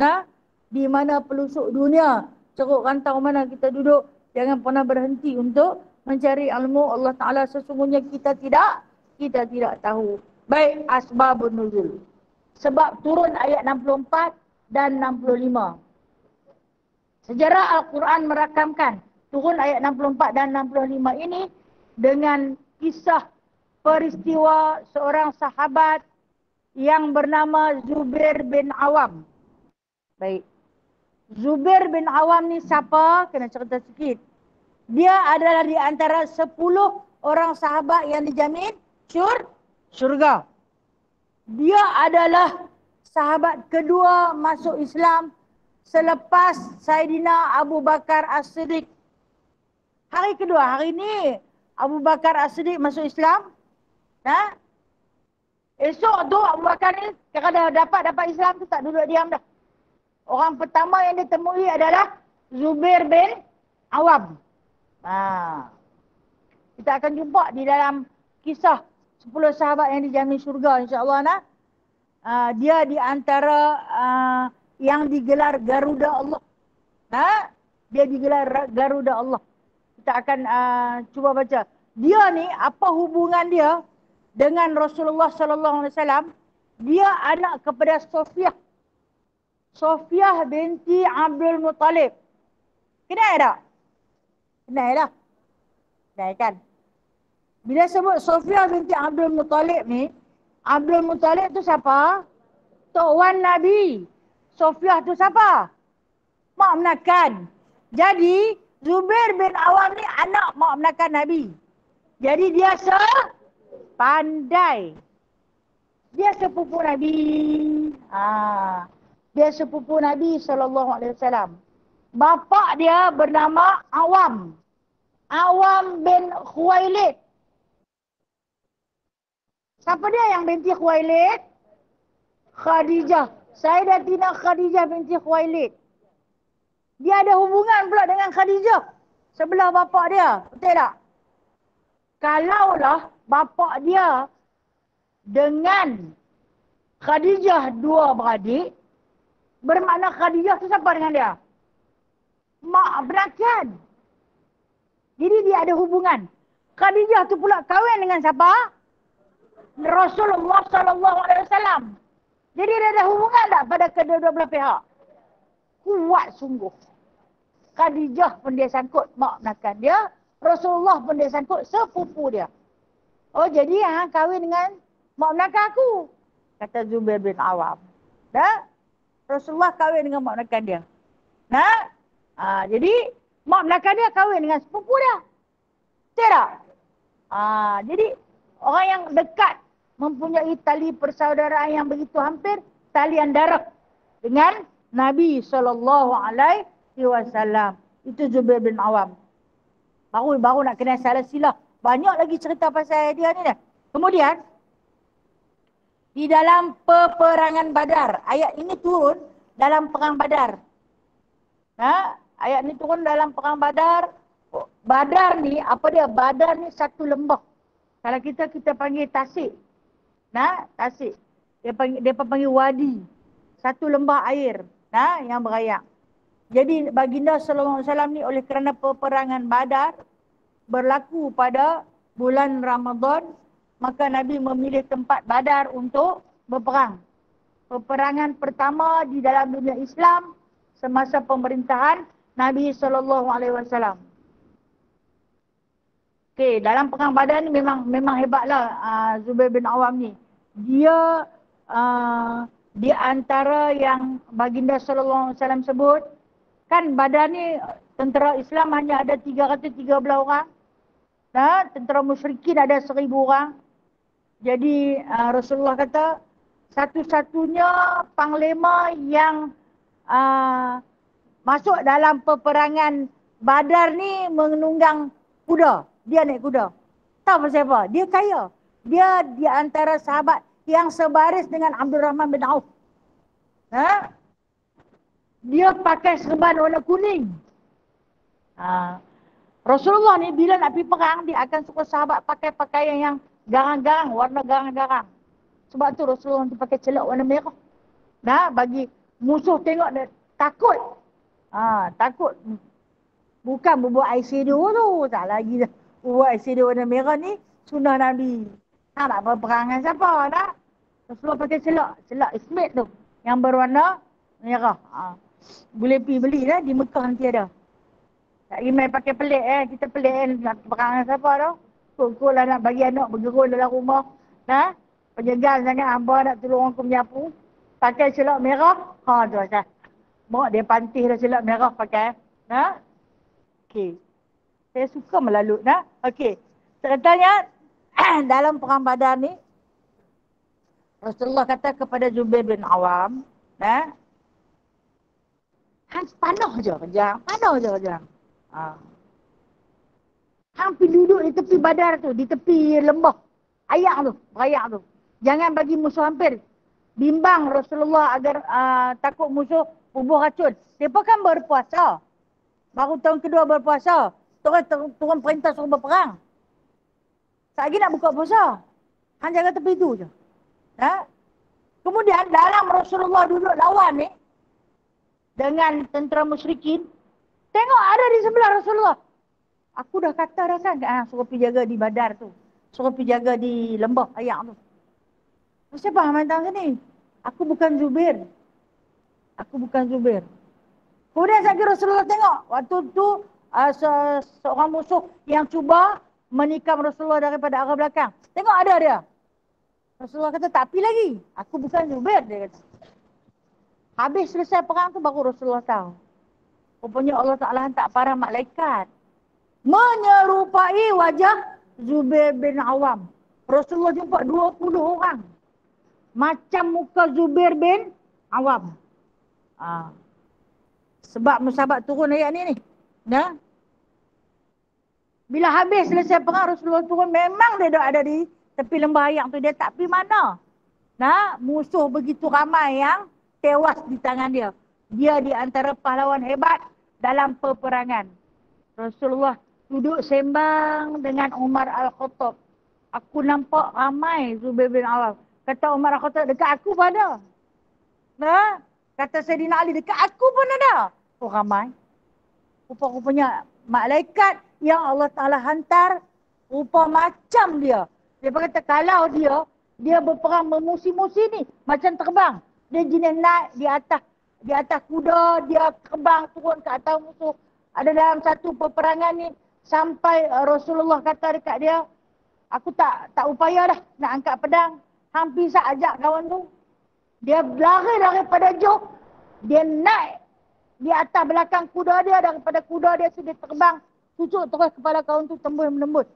di mana pelusuk dunia, ceruk rantau mana kita duduk, jangan pernah berhenti untuk mencari ilmu Allah Ta'ala. Sesungguhnya kita tidak tahu. Baik, asbabun nuzul. Sebab turun ayat 64 dan 65. Sejarah Al-Quran merakamkan turun ayat 64 dan 65 ini dengan kisah peristiwa seorang sahabat yang bernama Zubair bin Awam. Baik. Zubair bin Awam ni siapa? Kena cerita sikit. Dia adalah di antara 10 orang sahabat yang dijamin syurga. Dia adalah sahabat kedua masuk Islam selepas Saidina Abu Bakar As-Siddiq. Hari kedua, hari ni Abu Bakar As-Siddiq masuk Islam. Esok tu Abu Bakar ni kalau dah dapat Islam tu tak duduk diam dah. Orang pertama yang ditemui adalah Zubair bin Awam. Kita akan jumpa di dalam kisah 10 sahabat yang dijamin syurga, insya-Allah. Dia di antara yang digelar Garuda Allah. Dia digelar Garuda Allah. Kita akan cuba baca. Dia ni apa hubungan dia dengan Rasulullah sallallahu alaihi wasallam? Dia anak kepada Sofiah. Sofiah binti Abdul Muttalib. Kenal tak? Kenal tak? Kenal kan? Bila sebut Sofiah binti Abdul Muttalib ni, Abdul Muttalib tu siapa? Tok Wan Nabi. Sofiah tu siapa? Mak menakan. Jadi, Zubair bin Awam ni anak mak menakan Nabi. Jadi dia sepandai. Dia sepupu Nabi. Dia sepupu Nabi SAW. Bapa dia bernama Awam. Awam bin Khuwailid. Siapa dia yang binti Khuwailid? Khadijah. Sayyidatina Khadijah binti Khuwailid. Dia ada hubungan pula dengan Khadijah. Sebelah bapa dia. Betul tak? Kalaulah bapa dia dengan Khadijah dua beradik, bermakna Khadijah tu siapa dengan dia? Mak berakan. Jadi dia ada hubungan. Khadijah tu pula kahwin dengan siapa? Rasulullah SAW. Jadi dia ada hubungan tak pada kedua-dua belah pihak? Kuat sungguh. Khadijah pun dia sangkut mak menakan dia. Rasulullah pun dia sangkut sepupu dia. Oh jadi kahwin dengan mak menakan aku. Kata Zubair bin Awam. Dah? Rasulullah kahwin dengan mak menakan dia. Nah? Jadi mak menakan dia kahwin dengan sepupu dia. Betul tak? Jadi orang yang dekat mempunyai tali persaudaraan yang begitu hampir, talian darah dengan Nabi SAW. Itu Zubair bin Awam. Baru nak kena salah silah. Banyak lagi cerita pasal dia ni. Kemudian, di dalam peperangan Badar. Ayat ini turun dalam perang Badar. Ayat ini turun dalam perang Badar. Badar ni, apa dia? Badar ni satu lembah. Kalau kita panggil tasik. Tasik. Dia panggil wadi. Satu lembah air. Yang berayang. Jadi baginda sallallahu alaihi wasallam ni oleh kerana peperangan Badar berlaku pada bulan Ramadan, maka Nabi memilih tempat Badar untuk berperang. Peperangan pertama di dalam dunia Islam semasa pemerintahan Nabi sallallahu alaihi wasallam. Okey, dalam perang Badar ni memang hebatlah Zubair bin Awam ni. Dia di antara yang baginda sallallahu alaihi wasallam sebut, kan Badar ni tentera Islam hanya ada 313 orang. Tentera musyrikin ada 1000 orang. Jadi Rasulullah kata satu-satunya panglima yang masuk dalam peperangan Badar ni menunggang kuda. Dia naik kuda. Tahu pasal apa? Dia kaya. Dia di antara sahabat yang sebaris dengan Abdul Rahman bin Auf. Dia pakai serban warna kuning. Rasulullah ni bila nak pergi perang, dia akan suka sahabat pakai pakaian yang garang-garang, warna garang-garang. Sebab tu Rasulullah nanti pakai celak warna merah. Bagi musuh tengok dia takut. Takut. Bukan berbuat air sedo tu. Tak lagi dah. Berbuat air sedo warna merah ni sunnah Nabi. Nak berperang dengan siapa? Rasulullah pakai celak. Celak ismet tu. Yang berwarna merah. Boleh pergi beli di Mekah nanti ada. Tak main pakai pelik Kita pelik nak perang dengan siapa tu. Kok lah nak bagi anak bergerun dalam rumah. Penyegal sangat hamba nak tolong aku menyapu. Pakai celak merah. Tu asal. Mak dia pantih dah celak merah pakai. Okey. Saya suka melalut. Okey. Ceritanya dalam perang Badar ni, Rasulullah kata kepada Zubair bin Awam, hang panah je kejang. Hang pergi duduk di tepi Badar tu, di tepi lembah berayak tu. Jangan bagi musuh hampir. Bimbang Rasulullah agar takut musuh bubuh racun. Mereka kan berpuasa. Baru tahun kedua berpuasa. Turun perintah suruh berperang. Lagi nak buka puasa. Hang jaga tepi tu je. Kemudian dalam Rasulullah duduk lawan ni dengan tentera musyrikin, tengok ada di sebelah Rasulullah. Aku dah kata dah kan, suruh pergi jaga di Badar tu. Suruh pergi jaga di lembah ayak tu. Siapa hang datang sini? Aku bukan Zubair. Aku bukan Zubair. Kemudian saya kira Rasulullah tengok. Waktu tu seorang musuh yang cuba menikam Rasulullah daripada arah belakang. Tengok ada dia. Rasulullah kata tak pergi lagi. Aku bukan Zubair, dia kata. Habis selesai perang tu baru Rasulullah tahu. Rupanya Allah Ta'ala hantar para malaikat menyerupai wajah Zubair bin Awam. Rasulullah jumpa 20 orang. Macam muka Zubair bin Awam. Sebab musahabat turun ayat ni. Nah, bila habis selesai perang Rasulullah turun, memang dia dah ada di tepi lembah Ayak tu. Dia tak pergi mana. Nah, musuh begitu ramai yang tewas di tangan dia. Dia di antara pahlawan hebat dalam peperangan. Rasulullah duduk sembang dengan Umar Al-Khattab. Aku nampak ramai Zubair bin Awam. Kata Umar Al-Khattab, dekat aku pun ada. Nah, kata Sayyidina Ali, dekat aku pun ada. Oh, ramai. Rupa-rupanya malaikat yang Allah Ta'ala hantar, rupa macam dia. Dia kata kalau dia berperang memusi-musi ni, macam terbang. Dia jenis naik di atas kuda, dia terbang turun ke atas musuh. Ada dalam satu peperangan ni, sampai Rasulullah kata dekat dia, aku tak upaya dah nak angkat pedang. Hampir saya ajak kawan tu. Dia lari daripada jauh. Dia naik di atas belakang kuda dia. Daripada kuda dia sudah terbang. Cucuk terus kepala kawan tu tembus-menembus.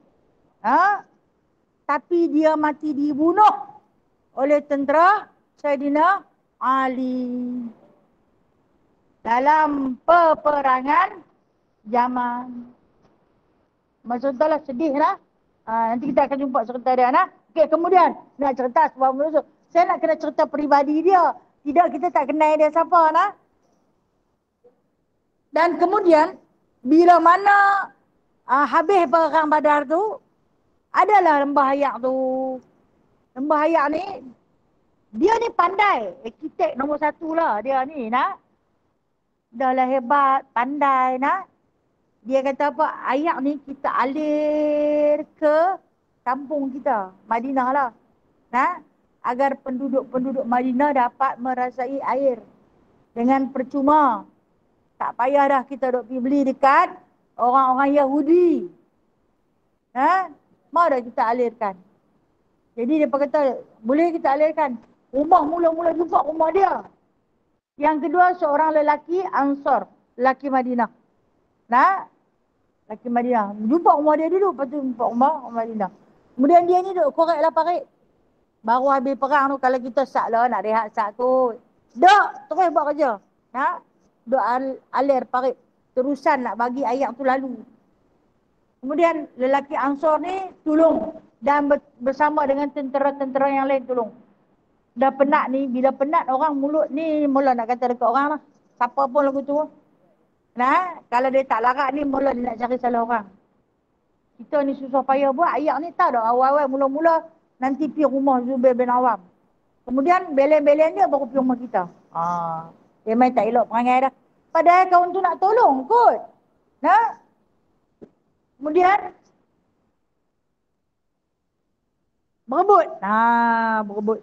Tapi dia mati dibunuh oleh tentera Sayyidina Ali. Dalam peperangan Jamal. Maksudnya sedih lah. Nanti kita akan jumpa cerita dia. Okay, kemudian nak cerita sebab musuh. Saya nak kena cerita peribadi dia. Tidak, kita tak kenal dia siapa. Dan kemudian bila mana habis perang Badar tu, adalah Lembah Ayak tu. Lembah Ayak ni, dia ni pandai. Arkitek nombor 1 lah dia ni. Dah lah hebat, pandai. Dia kata apa? Ayak ni kita alir ke kampung kita, Madinah lah. Agar penduduk-penduduk Madinah dapat merasai air dengan percuma. Tak payah dah kita duk pergi beli dekat orang-orang Yahudi. Mau dah kita alirkan. Jadi dia kata, boleh kita alirkan. Rumah mula-mula jumpa rumah dia. Yang kedua, seorang lelaki Ansar, lelaki Madinah. Lelaki Madinah. Jumpa rumah dia dulu, lepas tu jumpa rumah Madinah. Kemudian dia ni duk korek lah parit. Baru habis perang tu, kalau kita sak lah, nak rehat sak kot. Duk, terus buat kerja. Duk alir parit. Terusan nak bagi Ayak tu lalu. Kemudian lelaki Ansar ni tolong. Dan bersama dengan tentera-tentera yang lain tolong. Dah penat ni, bila penat orang mulut ni, mula nak kata dekat orang lah. Siapa pun lagu tu. Kalau dia tak larat ni, mula dia nak cari salah orang. Kita ni susah payah buat. Ayak ni tahu dah awal-awal mula-mula nanti pergi rumah Zubair bin Awam. Kemudian belen-belen dia baru pergi rumah kita. Dia main tak elok perangai dah. Padahal kawan tu nak tolong kot. Kemudian berebut. Berebut.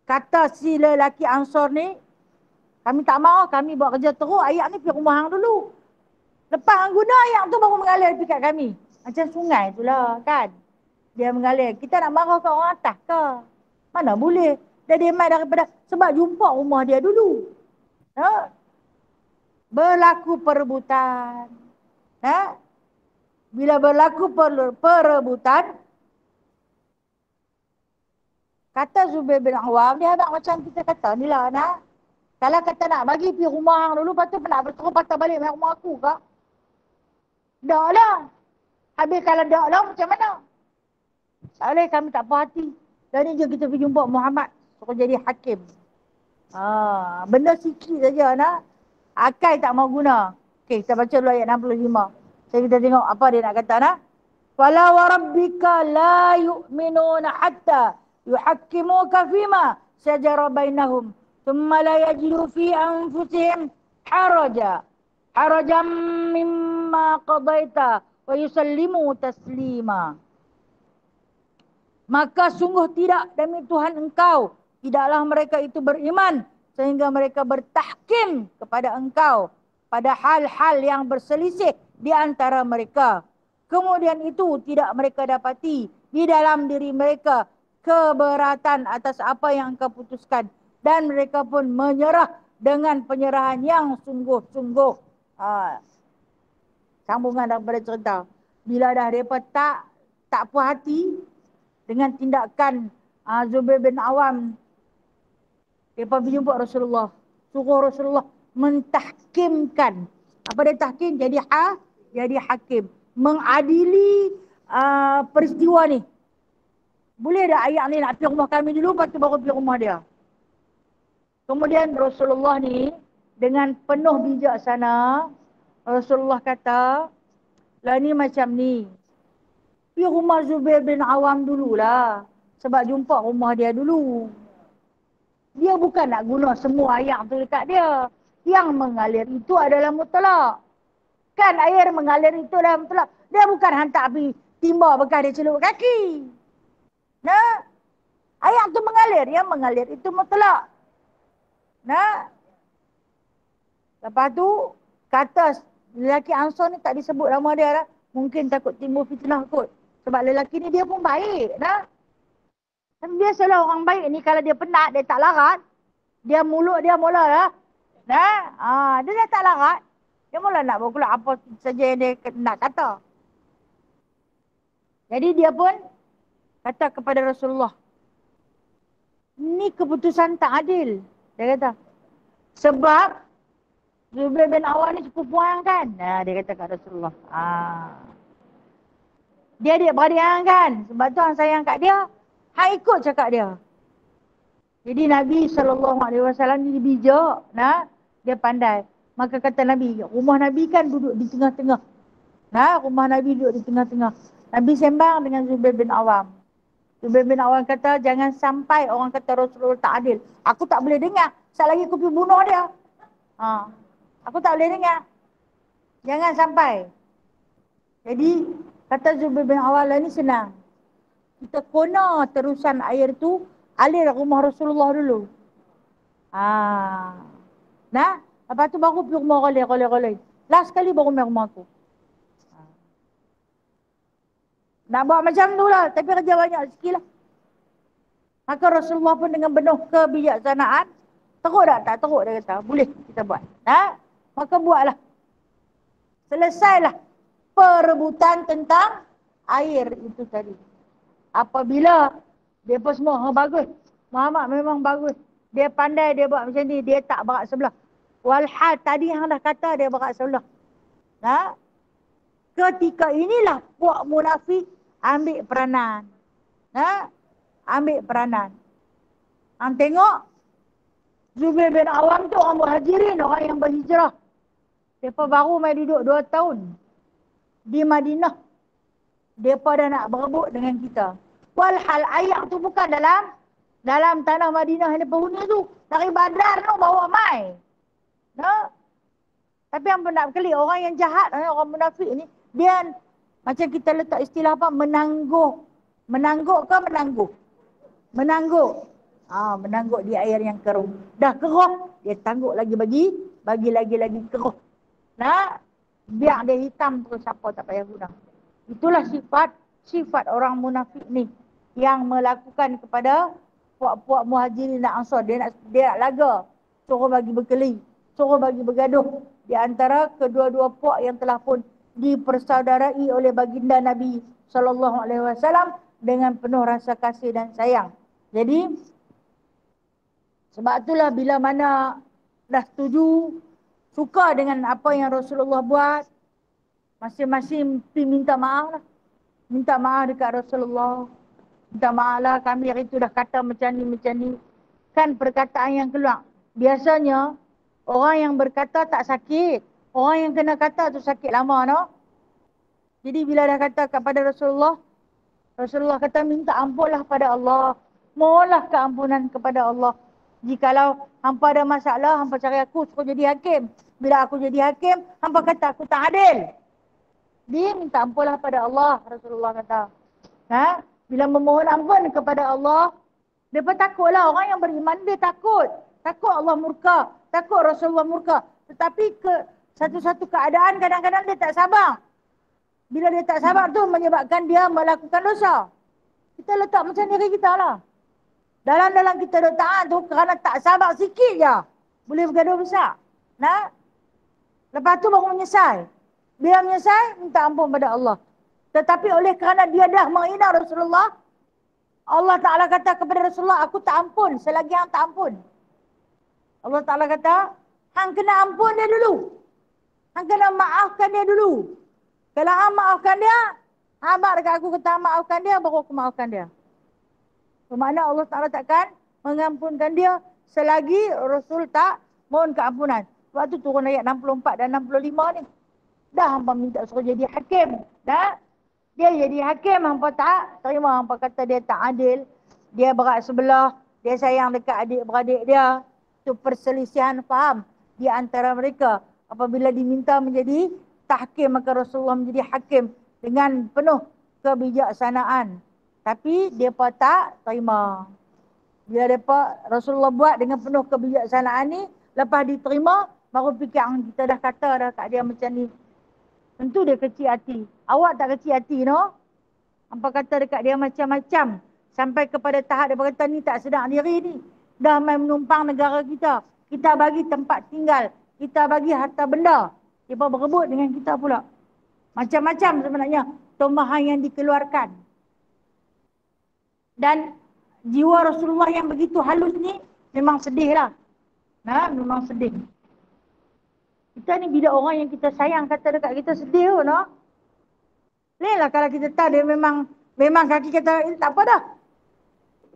Kata si lelaki Ansar ni, kami tak mahu, kami buat kerja teruk, Ayak ni pergi rumah hang dulu. Lepas hang guna, Ayak tu baru mengalir dekat kami. Macam sungai tu lah kan. Dia mengalir. Kita nak marah ke orang atas ke? Mana boleh. Dia mai daripada, sebab jumpa rumah dia dulu. Berlaku perebutan. Bila berlaku perebutan, kata Zubair bin Awam, dia nak macam kita kata ni lah. Kalau kata nak bagi pergi rumah hang dulu, lepas tu nak berterus patah balik main rumah aku ke? Tak lah. Habis kalau tak lah, macam mana? Tak boleh, kami tak puas hati. Dan ni je kita pergi jumpa Muhammad, suruh jadi hakim. Benda sikit saja Akai tak mau guna. Okay, kita baca dulu ayat 65. Kita tengok apa dia nak kata. Fala wa rabbika la yu'minuna hatta yuhakkimuka fima syajara bainahum. Thumma la yajidu fi anfusihim harajan mimma qadaita wa yusallimu taslima. Maka sungguh tidak demi Tuhan engkau, tidaklah mereka itu beriman sehingga mereka bertahkim kepada engkau pada hal-hal yang berselisih di antara mereka. Kemudian itu tidak mereka dapati di dalam diri mereka keberatan atas apa yang engkau putuskan. Dan mereka pun menyerah dengan penyerahan yang sungguh-sungguh. Sambungan daripada cerita. Bila dah mereka tak puas hati dengan tindakan Zubair bin Awam, mereka pergi jumpa Rasulullah. Suruh Rasulullah mentahkimkan. Apa dia tahkim? Jadi hakim. Mengadili peristiwa ni. Boleh tak ayat ni nak pergi rumah kami dulu, lepas tu baru pergi rumah dia. Kemudian Rasulullah ni dengan penuh bijaksana, Rasulullah kata, lah ni macam ni. Pergi rumah Zubair bin Awam dululah. Sebab jumpa rumah dia dulu. Dia bukan nak guna semua ayat tu dekat dia. Yang mengalir itu adalah mutlak. Kan air mengalir itu adalah mutlak. Dia bukan hantar api timba bekas dia celup kaki. Nah, ayat tu mengalir. Yang mengalir itu mutlak. Nah, lepas tu kata lelaki Ansar ni tak disebut nama dia lah. Mungkin takut timbul fitnah kot. Sebab lelaki ni dia pun baik. Nah, biasalah orang baik ni kalau dia penat, dia tak larat. Dia mulut dia mula lah. Nah, dia dah tak larat. Dia mula nak berkeluar apa saja yang dia nak kata. Jadi dia pun kata kepada Rasulullah, ni keputusan tak adil. Dia kata, sebab Zubair bin Awam ni sepupuan kan? Nah, dia kata kat Rasulullah. Dia adik-beradik kan? Sebab tu hang sayang kat dia, hang ikut cakap dia. Jadi Nabi SAW ni bijak, nah, dia pandai. Maka kata Nabi, rumah Nabi kan duduk di tengah-tengah. Nah, rumah Nabi duduk di tengah-tengah. Nabi sembang dengan Zubair bin Awam. Zubair bin Awam kata, jangan sampai orang kata Rasulullah tak adil. Aku tak boleh dengar. Sekali lagi aku pergi bunuh dia. Aku tak boleh dengar. Jangan sampai. Jadi, kata Zubair bin Awam lah ni senang. Kita kona terusan air tu, alir rumah Rasulullah dulu. Nah, lepas tu baru pergi rumah roleh. Last sekali baru main rumah aku. Nak buat macam tu lah, tapi kerja banyak sikit lah. Maka Rasulullah pun dengan penuh kebijaksanaan, teruk tak teruk dia kata, boleh kita buat. Maka buatlah. Selesailah perebutan tentang air itu tadi. Apabila mereka semua, bagus. Muhammad memang bagus. Dia pandai, dia buat macam ni. Dia tak berat sebelah. Walhal tadi yang dah kata dia berat sebelah. Ketika inilah puak munafik ambil peranan. Ambil peranan. Hang tengok, Zubair bin Awam tu orang muhajirin, orang yang berhijrah. Mereka baru main duduk 2 tahun di Madinah. Mereka dah nak berebut dengan kita. Walhal ayat tu bukan dalam tanah Madinah yang berhuni tu. Dari Badar tu bawa mai. Tapi yang nak berkeli, orang yang jahat, orang munafik ni, dia macam kita letak istilah apa? Menangguk. Menangguk ke menangguh? Menangguk. Menangguk di air yang keruh. Dah keruh, dia tangguk lagi bagi lagi keruh. Biar dia hitam terus, siapa tak payah guna. Itulah sifat orang munafik ni yang melakukan kepada puak-puak muhajirin dan ansar. Dia nak laga, suruh bagi berkeli, suruh bagi bergaduh di antara kedua-dua puak yang telah pun dipersaudarai oleh baginda Nabi SAW dengan penuh rasa kasih dan sayang. Jadi sebab itulah bila mana dah setuju, suka dengan apa yang Rasulullah buat, masing-masing minta maaf lah. Minta maaf dekat Rasulullah. Minta maaf lah, kami hari itu dah kata macam ni. Kan perkataan yang keluar. Biasanya, orang yang berkata tak sakit. Orang yang kena kata tu sakit lama, no? Jadi bila dah kata kepada Rasulullah, Rasulullah kata minta ampunlah pada Allah. Mohonlah keampunan kepada Allah. Jikalau hampa ada masalah, hampa cari aku, suruh jadi hakim. Bila aku jadi hakim, hampa kata aku tak adil. Dia minta ampunlah pada Allah, Rasulullah kata. Bila memohon ampun kepada Allah, dia pun takutlah. Orang yang beriman, dia takut. takut Allah murka, takut Rasulullah murka. Tetapi satu-satu keadaan kadang-kadang dia tak sabar. Bila dia tak sabar tu menyebabkan dia melakukan dosa. Kita letak macam diri kita lah. Dalam kita duk taat tu kerana tak sabar sikit je, boleh bergaduh besar. Nah, lepas tu baru menyesal. Bila menyesal, minta ampun pada Allah. Tetapi oleh kerana dia dah menghina Rasulullah, Allah Ta'ala kata kepada Rasulullah, aku tak ampun selagi hang tak ampun. Allah Ta'ala kata, hang kena ampun dia dulu. Hang kena maafkan dia dulu. Kalau hang maafkan dia, abang dekat aku kata maafkan dia, baru aku maafkan dia. Bermakna Allah Ta'ala takkan mengampunkan dia selagi Rasul tak mohon keampunan. Sebab tu turun ayat 64 dan 65 ni. Dah hampa minta suruh jadi hakim. Dah? Dia jadi hakim, hampa tak terima. Hampa kata dia tak adil. Dia berat sebelah. Dia sayang dekat adik-beradik dia. Itu perselisihan faham di antara mereka. Apabila diminta menjadi tahkim, maka Rasulullah menjadi hakim dengan penuh kebijaksanaan. Tapi mereka tak terima. Bila mereka Rasulullah buat dengan penuh kebijaksanaan ni, lepas diterima, baru fikir kita dah kata dah kat dia macam ni. Tentu dia kecil hati. Awak tak kecil hati, no? Hampa kata dekat dia macam-macam. Sampai kepada tahap dia berkata ni tak sedar diri ni. Dah main menumpang negara kita. Kita bagi tempat tinggal. Kita bagi harta benda. Dia berebut dengan kita pula. Macam-macam sebenarnya tumbahan yang dikeluarkan. Dan jiwa Rasulullah yang begitu halus ni memang sedih lah. Nah, memang sedih. Kita ni bila orang yang kita sayang kata dekat kita sedih pun, no? Lain lah kalau kita tahu dia memang kaki kata tak apa dah.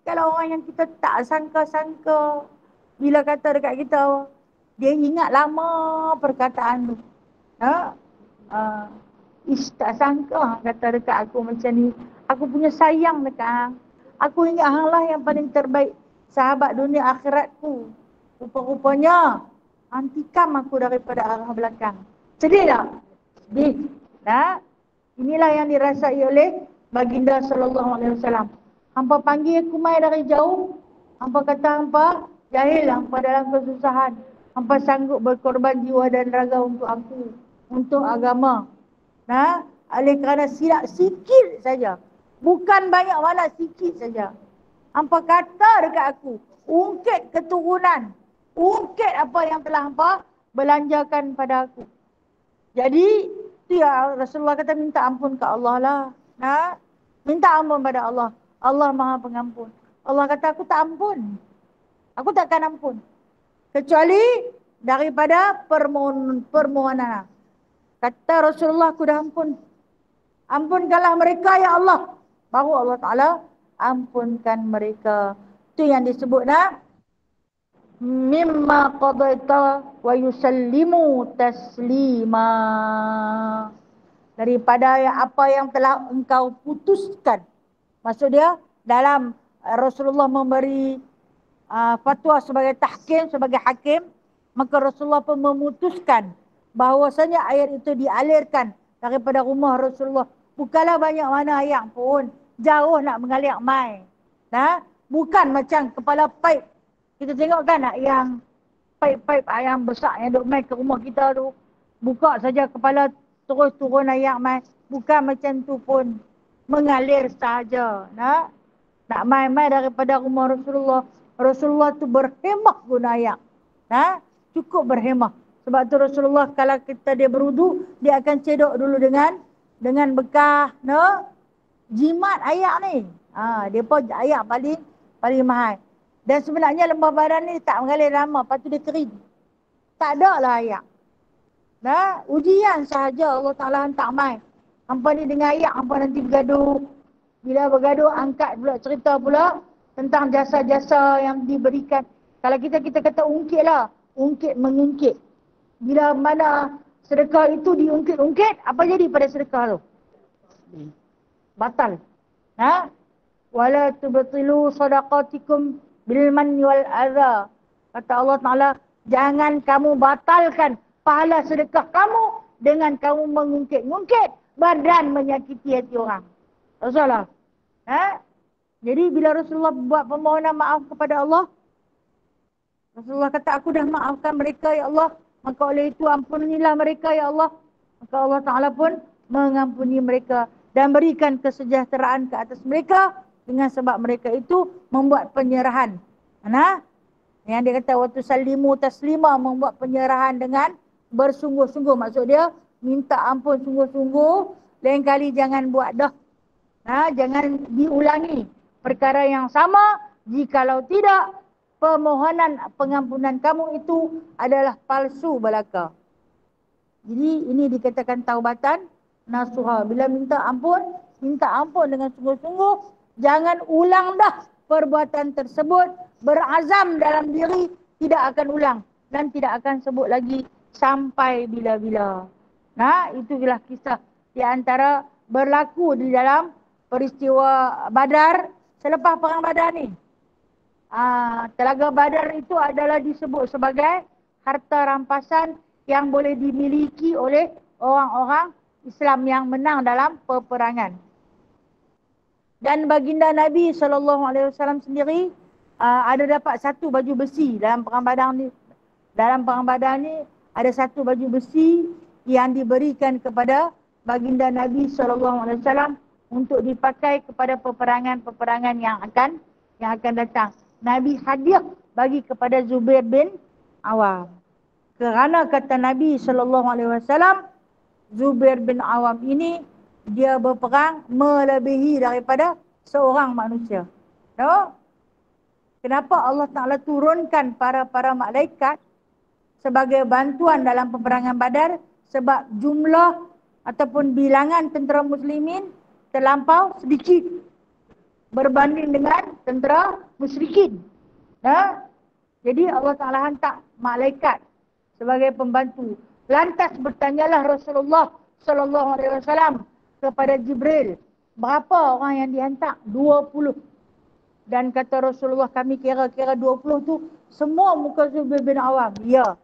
Kalau orang yang kita tak sangka-sangka bila kata dekat kita, dia ingat lama perkataan tu. Ha? Tak sangka kata dekat aku macam ni. Aku punya sayang dekat hang. Aku ingat hang lah yang paling terbaik sahabat dunia akhiratku. Rupa-rupanya antikam aku daripada arah belakang. Sedih tak? Sedih. Nah, inilah yang dirasai oleh baginda sallallahu alaihi wasallam. Hampa panggil aku mai dari jauh. Hampa kata hampa jahil, hampa dalam kesusahan. Hampa sanggup berkorban jiwa dan raga untuk aku, untuk agama. Nah, oleh kerana silap sikit saja. Bukan banyak mana, sikit saja. Hampa kata dekat aku, ungkit keturunan. Ungkit apa yang telah hampa belanjakan pada aku. Jadi, tu ya Rasulullah kata minta ampun ke Allah lah. Nah, minta ampun pada Allah. Allah Maha Pengampun. Allah kata aku tak ampun. Aku takkan ampun. Kecuali daripada permohonan. Kata Rasulullah, aku dah ampun. Ampunkanlah mereka ya Allah. Baru Allah Ta'ala ampunkan mereka. Itu yang disebut dah. Mimma qadaita wa yusallimu taslima. Daripada apa yang telah engkau putuskan. Maksud dia dalam Rasulullah memberi fatwa sebagai tahkim, sebagai hakim, maka Rasulullah pun memutuskan bahawasanya ayat itu dialirkan daripada rumah Rasulullah. Bukanlah banyak mana ayat pun, jauh nak mengalir mai. Nah, bukan macam kepala paip. Kita tengok kan yang paip-paip yang besar yang duk mai ke rumah kita tu. Buka saja kepala terus turun ayat mai. Bukan macam tu pun. Mengalir sahaja. Nah, nak mai-mai daripada rumah Rasulullah. Rasulullah tu berhemah guna ayat. Nah, cukup berhemah. Sebab tu Rasulullah kalau kita dia berudu, dia akan cedok dulu dengan bekah, no? Jimat ayat ni. Dia pun ayat paling mahal. Dan sebenarnya lembah badan ni tak mengalir lama, lepas tu dia kering. Tak ada lah ayat. Nah, ujian sahaja Allah Ta'ala hantar mai. Hampa ni dengan ayat, hampa nanti bergaduh. Bila bergaduh, angkat pula cerita pula tentang jasa-jasa yang diberikan. Kalau kita kata ungkit lah. Ungkit mengungkit. Bila mana sedekah itu diungkit-ungkit, apa jadi pada sedekah tu? Batal. Ha? Wala tubtilu sadaqatikum bil manni wal adha. Kata Allah Ta'ala, jangan kamu batalkan pahala sedekah kamu dengan kamu mengungkit-ungkit badan menyakiti hati orang. Rasulullah. Ha? Jadi bila Rasulullah buat permohonan maaf kepada Allah, Rasulullah kata, aku dah maafkan mereka ya Allah. Maka oleh itu ampunilah mereka ya Allah. Maka Allah Ta'ala pun mengampuni mereka. Dan berikan kesejahteraan ke atas mereka. Dengan sebab mereka itu membuat penyerahan. Nah, yang dia kata waktu salimu taslima, membuat penyerahan dengan bersungguh-sungguh. Maksud dia minta ampun sungguh-sungguh. Lain kali jangan buat dah. Jangan diulangi perkara yang sama. Jikalau tidak, permohonan pengampunan kamu itu adalah palsu belaka. Jadi ini dikatakan taubatan nasuha. Bila minta ampun dengan sungguh-sungguh. Jangan ulang dah perbuatan tersebut. Berazam dalam diri tidak akan ulang. Dan tidak akan sebut lagi sampai bila-bila. Nah, itulah kisah di antara berlaku di dalam peristiwa Badar. Selepas perang Badar ni. Telaga Badar itu adalah disebut sebagai harta rampasan yang boleh dimiliki oleh orang-orang Islam yang menang dalam peperangan. Dan baginda Nabi SAW sendiri ada dapat satu baju besi dalam perang Badar ni. Dalam perang Badar ni ada satu baju besi yang diberikan kepada baginda Nabi SAW untuk dipakai kepada peperangan-peperangan yang akan datang. Nabi hadiah bagi kepada Zubair bin Awam. Kerana kata Nabi SAW, Zubair bin Awam ini dia berperang melebihi daripada seorang manusia. No? Kenapa Allah Ta'ala turunkan para malaikat sebagai bantuan dalam peperangan Badar? Sebab jumlah ataupun bilangan tentera muslimin terlampau sedikit berbanding dengan tentera musyrikin. Jadi Allah Ta'ala hantar malaikat sebagai pembantu. Lantas bertanyalah Rasulullah SAW kepada Jibril, berapa orang yang dihantar? 20. Dan kata Rasulullah, kami kira-kira 20 tu semua muka Zubair bin Awam. Ya,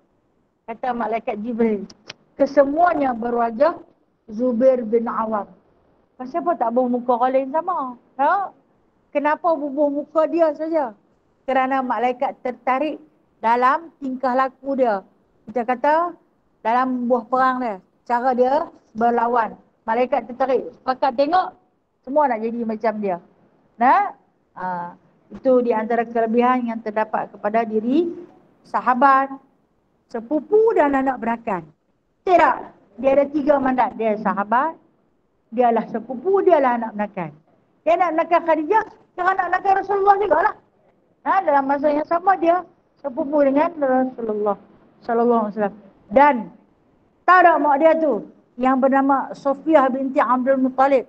kata malaikat Jibril, kesemuanya berwajah Zubair bin Awam. Kenapa tak bawa muka orang lain sama? Kenapa bubuh muka dia saja? Kerana malaikat tertarik dalam tingkah laku dia. Kita kata dalam buah perang dia, cara dia berlawan. Malaikat tertarik. Pakat tengok, semua nak jadi macam dia. Itu di antara kelebihan yang terdapat kepada diri sahabat, sepupu dan anak berakan. Tidak, dia ada 3 mandat. Dia sahabat, dialah sepupu, dialah anak berakan. Dia anak berakan Khadijah, dia anak berakan Rasulullah juga lah. Dalam masa yang sama dia sepupu dengan Rasulullah SAW. Dan tahu tak mak dia tu yang bernama Sofiah binti Abdul Muttalib,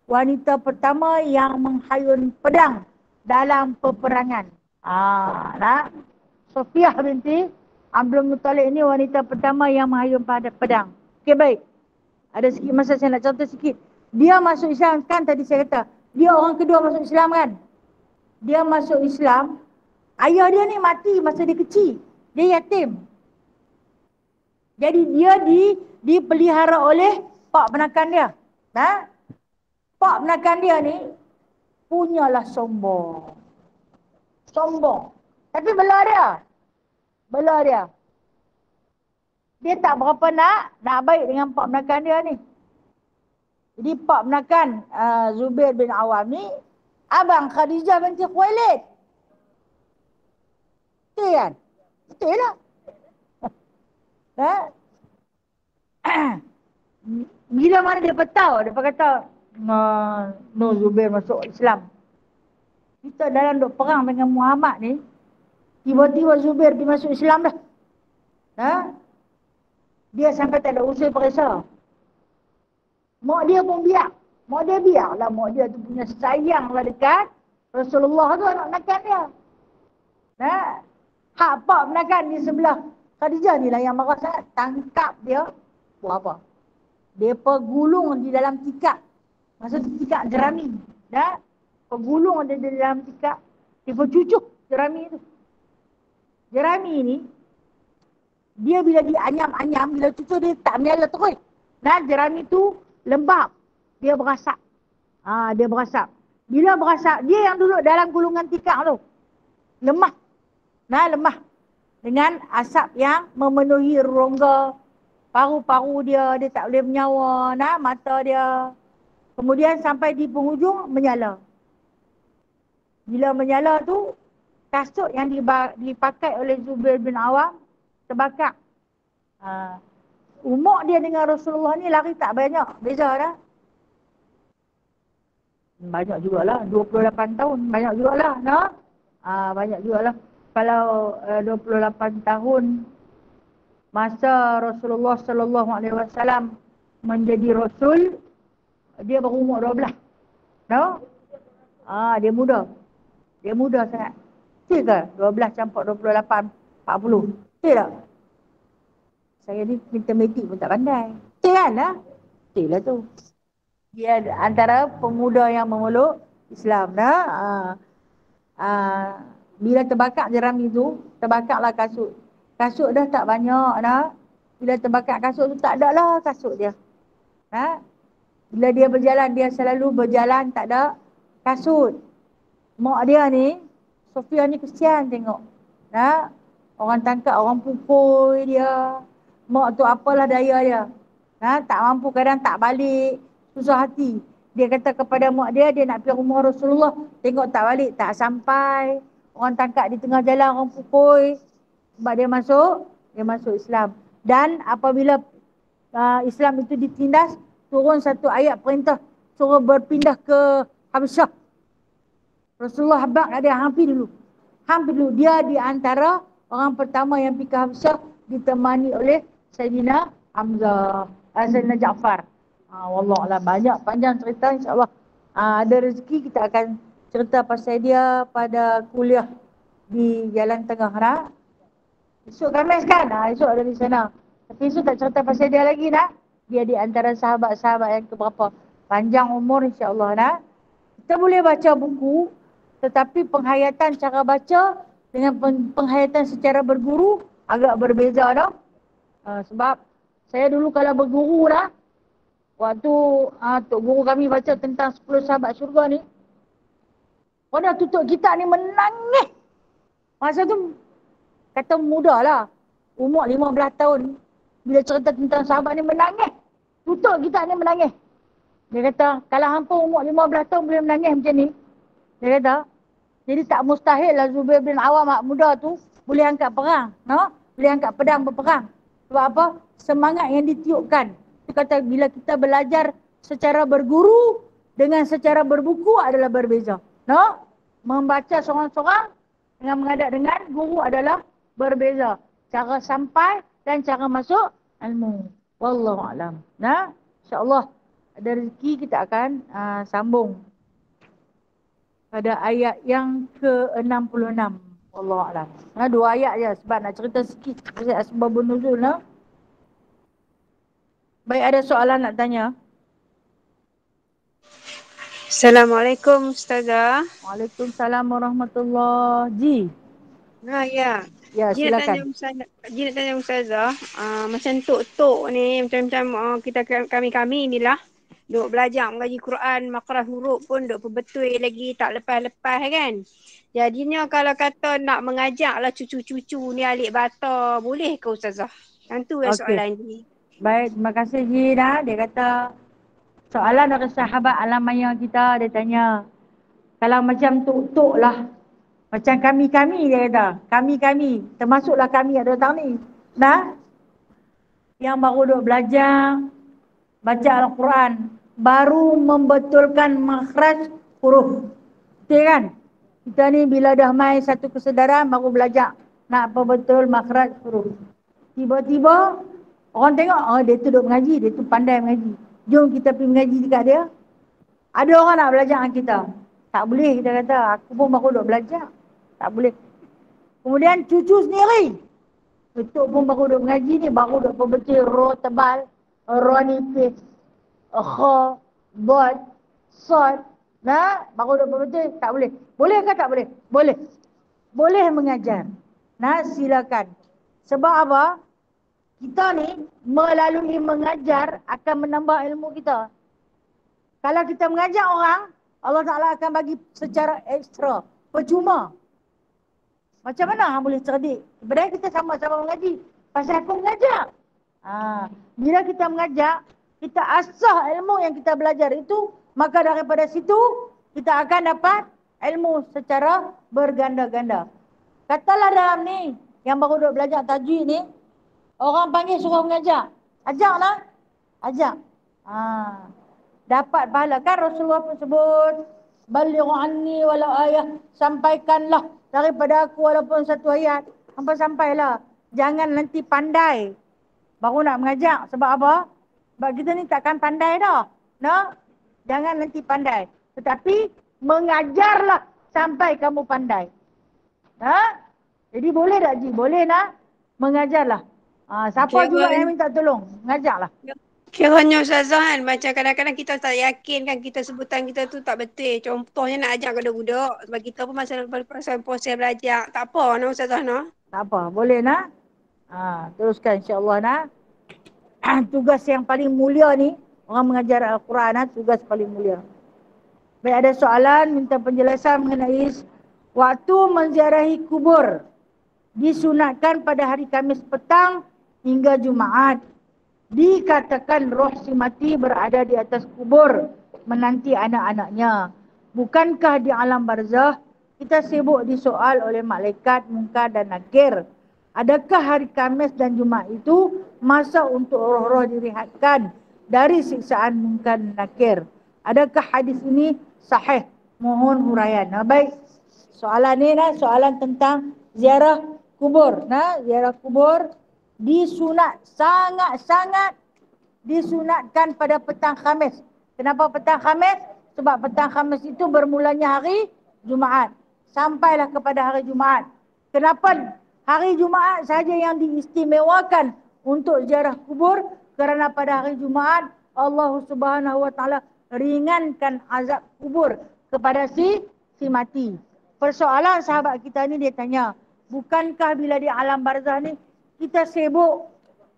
wanita pertama yang menghayun pedang dalam peperangan. Sofiah binti Abdul Muttalib ini wanita pertama yang menghayun pedang. Okey, baik. Ada sikit masa saya nak contoh sikit. Dia masuk Islam kan, tadi saya kata dia orang kedua masuk Islam kan. Dia masuk Islam, ayah dia ni mati masa dia kecil. Dia yatim. Jadi dia dipelihara oleh pak penakan dia. Pak penakan dia ni punyalah sombong. Sombong. Tapi bela dia. Dia tak berapa nak baik dengan pak penakan dia ni. Jadi pak penakan Zubair bin Awam ni abang Khadijah binti Khuwailid. Betul kan? Betul lah. Bila mana dia tahu, dia kata no Zubair masuk Islam. Kita dalam duk perang dengan Muhammad ni, tiba-tiba Zubair dia masuk Islam dah. Dia sampai tak ada usul periksa. Mak dia pun biar. Mak dia biarlah, mak dia tu punya sayanglah dekat Rasulullah tu anak penakan dia. Hak pak penakan di sebelah Khadijah ni lah yang marah sangat. Tangkap dia. Buat apa? Dia pergulung di dalam tikar. Masa tu tikar jerami. Pergulung dia di dalam tikar. Dia percucuk jerami tu. Jerami ni, dia bila dianyam-anyam, bila cucuk dia tak menyala terus. Jerami tu lembab. Dia berasap. Dia berasap. Bila berasap, dia yang duduk dalam gulungan tikar tu lemah. Lemah. dengan asap yang memenuhi rongga paru-paru dia, dia tak boleh menyawa, nah, mata dia. Kemudian sampai di penghujung menyala. Bila menyala tu, kasut yang dipakai oleh Zubair bin Awam terbakar. Umur dia dengan Rasulullah ni lari tak banyak, beza dah. Banyak jugalah, 28 tahun, banyak jugalah, no? Banyak jugalah. Kalau 28 tahun masa Rasulullah sallallahu alaihi wasallam menjadi rasul, dia berumur 12. No? Dia muda. Dia muda sangat. Betul ke? 12 campur 28, 40. Betul tak? Saya ni matematik pun tak pandai. Betul kan? Betul lah tu. Dia antara pemuda yang memeluk Islam. Bila terbakar jeram itu, terbakarlah kasut. Kasut dah tak banyak dah. Bila terbakar kasut tu, tak ada lah kasut dia. Bila dia berjalan, dia selalu berjalan tak ada kasut. Mak dia ni, Sofia ni kesian tengok. Orang tangkap, orang pukul dia. Mak tu apalah daya dia. Tak mampu, kadang tak balik. Susah hati. Dia kata kepada mak dia, dia nak pergi rumah Rasulullah. Tengok tak balik, tak sampai. Orang tangkap di tengah jalan, orang pukul. Sebab dia masuk Islam. Dan apabila Islam itu ditindas, turun satu ayat perintah suruh berpindah ke Habsyah. Rasulullah habaq ada hampir dulu. Dia di antara orang pertama yang pergi ke Habsyah, ditemani oleh Sayyidina Hamzah, Sayyidina Ja'far. Wallahualam, banyak panjang cerita, insyaAllah. Ada rezeki kita akan cerita pasal dia pada kuliah di Jalan Tengah. Esok Khamis kan? Esok ada di sana. Tapi esok tak cerita pasal dia lagi nak. Dia di antara sahabat-sahabat yang keberapa. Panjang umur insyaAllah nak. Kita boleh baca buku, tetapi penghayatan cara baca dengan penghayatan secara berguru agak berbeza dah. Sebab saya dulu kalau berguru dah, waktu Tok Guru kami baca tentang 10 sahabat syurga ni, orang tutup kitab ni menangis. Masa tu kata muda lah, umur 15 tahun. Bila cerita tentang sahabat ni menangis. Tutup kitab ni menangis. Dia kata, kalau hampa umur 15 tahun boleh menangis macam ni. Dia kata, jadi tak mustahil lah Zubair bin Awam muda tu boleh angkat perang. Boleh angkat pedang berperang. Sebab apa? Semangat yang ditiupkan. Dia kata, bila kita belajar secara berguru dengan secara berbuku adalah berbeza. Membaca seorang-seorang dengan menghadap dengan guru adalah berbeza. Cara sampai dan cara masuk ilmu. Wallahualam. InsyaAllah ada rezeki kita akan sambung pada ayat yang ke-66. Wallahualam. 2 ayat je sebab nak cerita sikit pasal asbabun nuzul. Baik, ada soalan nak tanya? Assalamualaikum Ustazah. Waalaikumsalam warahmatullahi. Ya. Ya, silakan. Ji nak tanya Ustazah, macam tok-tok ni, macam kami inilah duk belajar mengaji Quran, makrah huruf pun duk perbetul lagi, tak lepas-lepas kan. Jadinya kalau kata nak mengajaklah cucu-cucu ni alik bata, boleh ke Ustazah? Yang tu soalan ni. Baik, terima kasih Ji. Dia kata soalan dari sahabat alamaya kita, dia tanya, kalau macam tok-tok lah, macam kami-kami, dia kata, kami-kami, termasuklah kami ada tahun ni, yang baru duk belajar baca Al-Quran, baru membetulkan makhraj huruf. Betul kan? Kita ni bila dah main satu kesedaran baru belajar nak apa betul makhraj huruf. Tiba-tiba orang tengok, dia tu duk mengaji, dia tu pandai mengaji. Jom kita pergi mengaji dekat dia. Ada orang nak belajar dengan kita. Tak boleh, kita kata, aku pun baru duk belajar. Tak boleh. Kemudian cucu sendiri. Tutup pun baru duk mengaji ni, baru duk perbetul roh tebal, roh nipis, kha, dot, sod. Baru duk perbetul, tak boleh. Boleh ke tak boleh? Boleh. Boleh mengajar. Silakan. Sebab apa? Kita ni melalui mengajar akan menambah ilmu kita. Kalau kita mengajar orang, Allah Ta'ala akan bagi secara ekstra, percuma. Macam mana hang boleh cerdik? Sebenarnya kita sama-sama mengaji. Pasal aku mengajar. Bila kita mengajar, kita asah ilmu yang kita belajar itu, maka daripada situ kita akan dapat ilmu secara berganda-ganda. Katalah dalam ni, yang baru duk belajar tajwid ni, orang panggil suruh mengajar. Ajarlah. Ajar. Dapat pahala. Kan Rasulullah pun sebut, balighu anni walau ayah, sampaikanlah daripada aku walaupun satu ayat. Sampailah. Jangan nanti pandai baru nak mengajar. Sebab apa? Sebab kita ni takkan pandai dah. No? Jangan nanti pandai. Tetapi mengajarlah sampai kamu pandai. Jadi boleh tak Ji? Boleh nak? Mengajarlah. Siapa juga yang minta tolong? Mengajarlah. Kiranya Ustazah kan, macam kadang-kadang kita tak yakin kan kita sebutan kita tu tak betul. Contohnya nak ajak budak-budak. Sebab kita pun masa proses belajar. Tak apa nak Ustazah nak. Tak apa, boleh nak? Teruskan insya-Allah nak. Tugas yang paling mulia ni, orang mengajar Al-Quran, tugas paling mulia. Baik, ada soalan, minta penjelasan mengenai waktu menziarahi kubur. Disunatkan pada hari Khamis petang hingga Jumaat. Dikatakan roh si mati berada di atas kubur menanti anak-anaknya. Bukankah di alam barzah kita sibuk disoal oleh malaikat, Munkar dan Nakir? Adakah hari Khamis dan Jumaat itu masa untuk roh-roh direhatkan dari siksaan Munkar dan Nakir? Adakah hadis ini sahih? Mohon huraian. Baik. Soalan ni soalan tentang ziarah kubur. Ziarah kubur disunat, sangat-sangat disunatkan pada petang Khamis. Kenapa petang Khamis? Sebab petang Khamis itu bermulanya hari Jumaat. Sampailah kepada hari Jumaat. Kenapa hari Jumaat saja yang diistimewakan untuk ziarah kubur? Kerana pada hari Jumaat Allah Subhanahu Wa Taala ringankan azab kubur kepada si mati. Persoalan sahabat kita ni dia tanya, bukankah bila di alam barzah ni kita sibuk,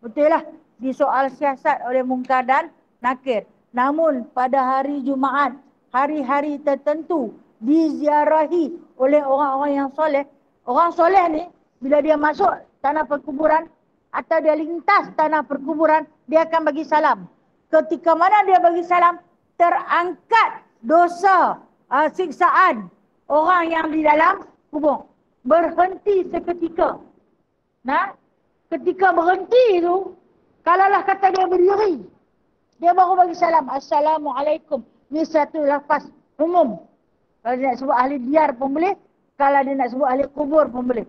betul lah, disoal siasat oleh Munkar dan Nakir. Namun pada hari Jumaat, hari-hari tertentu diziarahi oleh orang-orang yang soleh. Orang soleh ni, bila dia masuk tanah perkuburan atau dia lintas tanah perkuburan, dia akan bagi salam. Ketika mana dia bagi salam, terangkat dosa, siksaan orang yang di dalam kubur. Berhenti seketika. Ketika berhenti tu, kalaulah kata dia berdiri, dia baru bagi salam. Assalamualaikum. Ini satu lafaz umum. Kalau dia nak sebut ahli diyar pun boleh. Kalau dia nak sebut ahli kubur pun boleh.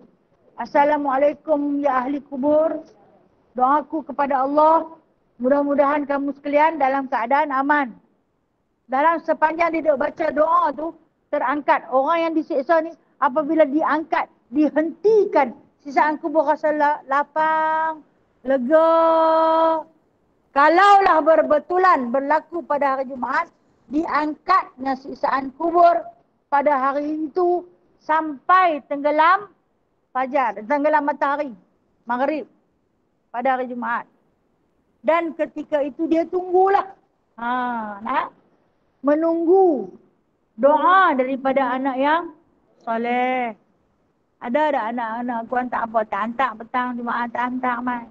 Assalamualaikum ya ahli kubur. Doaku kepada Allah, mudah-mudahan kamu sekalian dalam keadaan aman. Dalam sepanjang dia duk baca doa tu, terangkat. Orang yang disiksa ni, apabila diangkat, dihentikan, sisaan kubur rasa lapang, lega. Kalaulah berbetulan berlaku pada hari Jumaat, diangkatnya sisaan kubur pada hari itu sampai tenggelam fajar, tenggelam matahari, maghrib pada hari Jumaat. Dan ketika itu dia tunggulah. Menunggu doa daripada anak yang soleh. Ada tak anak-anak aku hantar apa? Tak hantar petang Jumaat, tak hantar mai.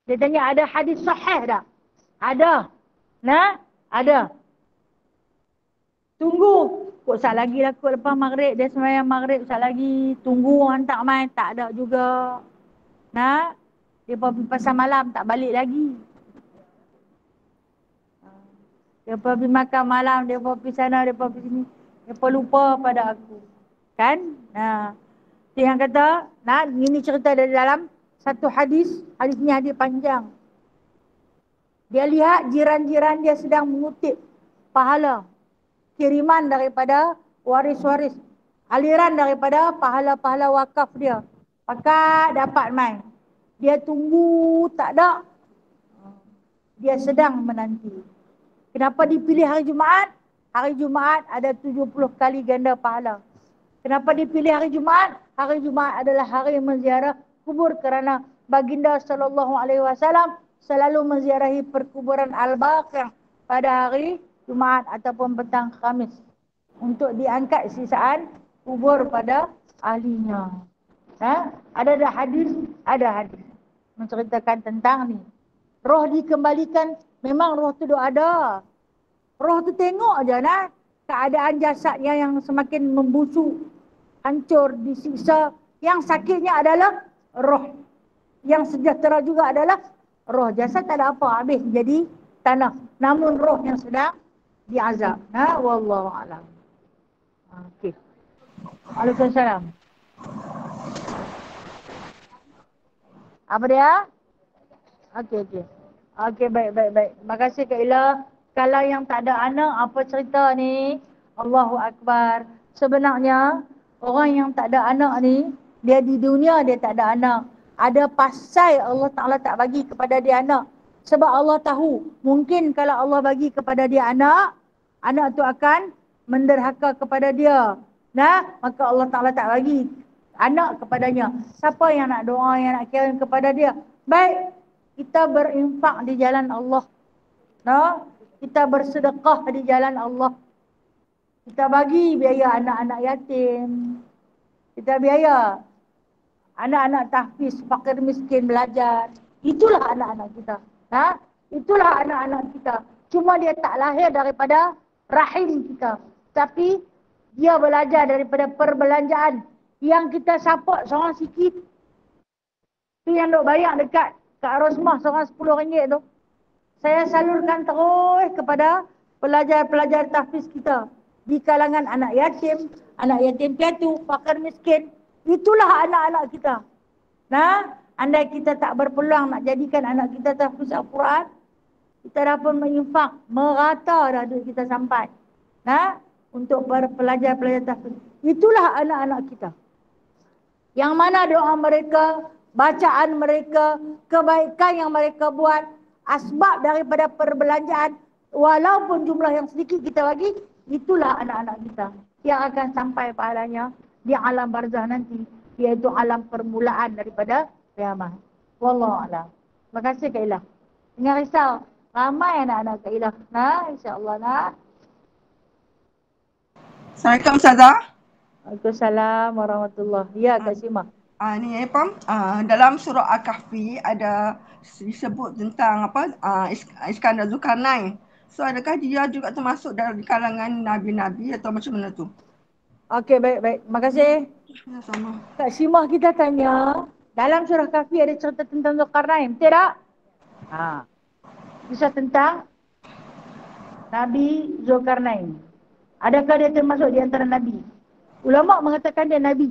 Dia tanya ada hadis sahih tak? Ada. Ada. Tunggu. Kok sat lagi lah kot lepas maghrib. Dia sembahyang maghrib sat lagi. Tunggu hantar mai. Tak ada juga. Dia pergi pasar malam tak balik lagi. Dia pergi makan malam. Dia pergi sana. Dia pergi sini. Dia lupa pada aku. Kan? Yang kata, ini cerita dari dalam satu hadis. Hadis ni hadis panjang. Dia lihat jiran-jiran dia sedang mengutip pahala. Kiriman daripada waris-waris. Aliran daripada pahala-pahala wakaf dia. Pakat dapat main. Dia tunggu tak ada. Dia sedang menanti. Kenapa dipilih hari Jumaat? Hari Jumaat ada 70 kali ganda pahala. Kenapa dipilih hari Jumaat? Hari Jumaat adalah hari menziarah kubur kerana baginda SAW selalu menziarahi perkuburan Al-Baqi' pada hari Jumaat ataupun petang Khamis untuk diangkat sisaan kubur pada ahlinya. Ada hadis, ada hadis menceritakan tentang ni. Roh dikembalikan, memang roh tu ada. Roh tu tengok aja keadaan jasadnya yang semakin membusuk, hancur, disiksa. Yang sakitnya adalah roh. Yang sejahtera juga adalah roh. Jasad tak ada apa, habis jadi tanah. Namun roh yang sedang diazab. Wallahu a'lam. Okey. Waalaikumsalam. Apa dia? Okey. Okey, baik. Terima kasih Kak Ila. Kalau yang tak ada anak, apa cerita ni? Allahu Akbar. Sebenarnya, orang yang tak ada anak ni, dia di dunia dia tak ada anak. Ada pasal Allah Ta'ala tak bagi kepada dia anak. Sebab Allah tahu, mungkin kalau Allah bagi kepada dia anak, anak tu akan menderhaka kepada dia. Maka Allah Ta'ala tak bagi anak kepadanya. Siapa yang nak doa, yang nak kira kepada dia? Baik, kita berinfak di jalan Allah. Kita bersedekah di jalan Allah. Kita bagi biaya anak-anak yatim. Kita biaya anak-anak tahfiz, fakir miskin belajar. Itulah anak-anak kita. Itulah anak-anak kita. Cuma dia tak lahir daripada rahim kita. Tapi dia belajar daripada perbelanjaan yang kita support seorang sikit. Tu yang duk bayar dekat Kak Rosmah seorang RM10 tu. Saya salurkan terus kepada pelajar-pelajar tahfiz kita. Di kalangan anak yatim piatu, fakir miskin. Itulah anak-anak kita. Andai kita tak berpeluang nak jadikan anak kita tahfiz Al-Quran, kita dah pun menginfak, merata dah duit kita sampai. Untuk pelajar-pelajar tahfiz. Itulah anak-anak kita. Yang mana doa mereka, bacaan mereka, kebaikan yang mereka buat, asbab daripada perbelanjaan, walaupun jumlah yang sedikit kita bagi, itulah anak-anak kita yang akan sampai pahalanya di alam barzah nanti, iaitu alam permulaan daripada kiamat. Wallahu a'lam. Terima kasih Kak Ilah. Jangan risau, ramai anak-anak Kak Ilah. InsyaAllah Assalamualaikum Ustazah. Waalaikumsalam warahmatullahi. Ya Kak Simah. Ni dalam surah Al-Kahfi ada disebut tentang Iskandar Zulkarnain. So adakah dia juga termasuk dalam kalangan nabi-nabi atau macam mana tu? Okey, baik. Terima kasih. Ya, sama. Kak Simah kita tanya, dalam surah Kahfi ada cerita tentang Zulkarnain, betul tak? Kisah tentang Nabi Zulkarnain. Adakah dia termasuk di antara nabi? Ulama mengatakan dia nabi.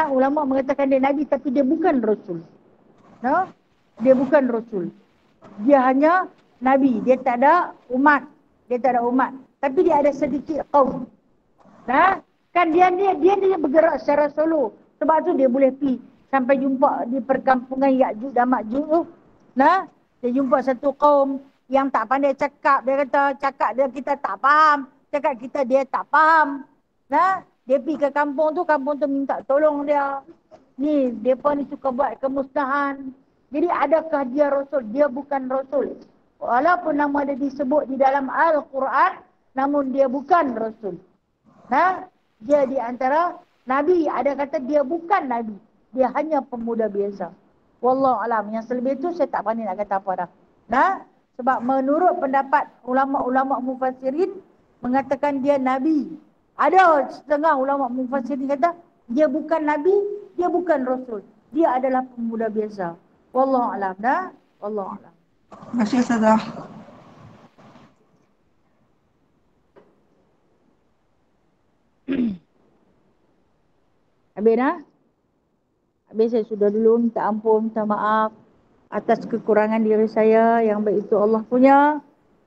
Ulama mengatakan dia nabi tapi dia bukan rasul. Dia bukan rasul. Dia hanya nabi, dia tak ada umat. Tapi dia ada sedikit kaum. Kan dia bergerak secara solo. Sebab tu dia boleh pergi sampai jumpa di perkampungan Ya'juj dan Ma'juj tu. Dia jumpa satu kaum yang tak pandai cakap. Dia kata cakap dia kita tak faham. Cakap kita dia tak faham. Dia pergi ke kampung tu minta tolong dia. Ni, mereka ni suka buat kemusnahan. Jadi adakah dia rasul? Dia bukan rasul. Walaupun nama dia disebut di dalam Al-Quran, namun dia bukan rasul. Dia di antara nabi. Ada kata dia bukan nabi. Dia hanya pemuda biasa. Wallahu alam. Yang selebih tu saya tak berani nak kata apa dah. Sebab menurut pendapat ulama-ulama mufassirin mengatakan dia nabi. Ada setengah ulama mufassirin kata dia bukan nabi, dia bukan rasul. Dia adalah pemuda biasa. Wallahu alam. Wallahu alam. Terima kasih Ustazah. Habis saya sudah dulu minta ampun, minta maaf atas kekurangan diri saya. Yang baik itu Allah punya,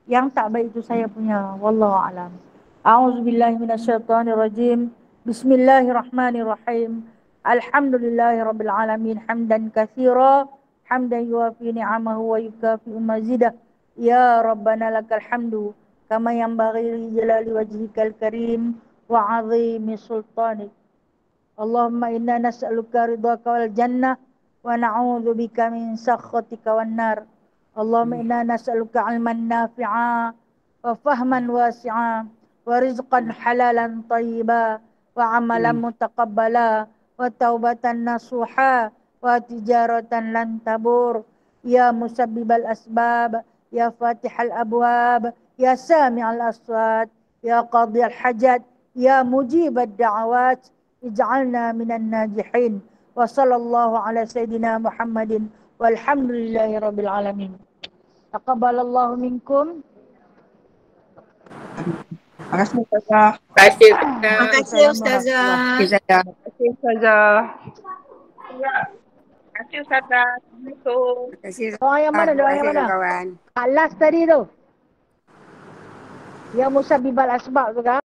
yang tak baik itu saya punya. Wallahu a'lam. A'udzubillahi minasyaitonirrajim. Bismillahirrahmanirrahim. Alhamdulillahirabbil alamin hamdan katsira hamdan yuwafi ni'amahu wa yukafi mazidah. Ya Rabbana lakal hamdu kama yanbaghi li jalali wajhikal karim wa 'azimi sultanik. Allahumma inna nas'aluka ridhaka wal jannah wa na'udzubika min sakhatika wan nar. Allahumma inna nas'aluka 'ilman nafi'a wa fahman wasi'a wa rizqan halalan thayyiba wa وعملا متقبلا وتوبة نصوحا وتجارة لن تبور يا مسبب الأسباب يا فاتح الأبواب يا سامع الأصوات يا قاضي الحاجات يا مجيب الدعوات اجعلنا من الناجحين وصلى الله على سيدنا محمد والحمد لله رب العالمين. تقبل الله منكم. Terima kasih Ustazah. Terima kasih Assalamualaikum Ustazah. warahmatullahi Ustazah. Terima kasih Ustazah. Terima kasih Ustazah. Assalamualaikum. Terima kasih. Doa yang mana? Doa yang mana? kawan. Last tadi tu. Yang musabibal asbab tu kan?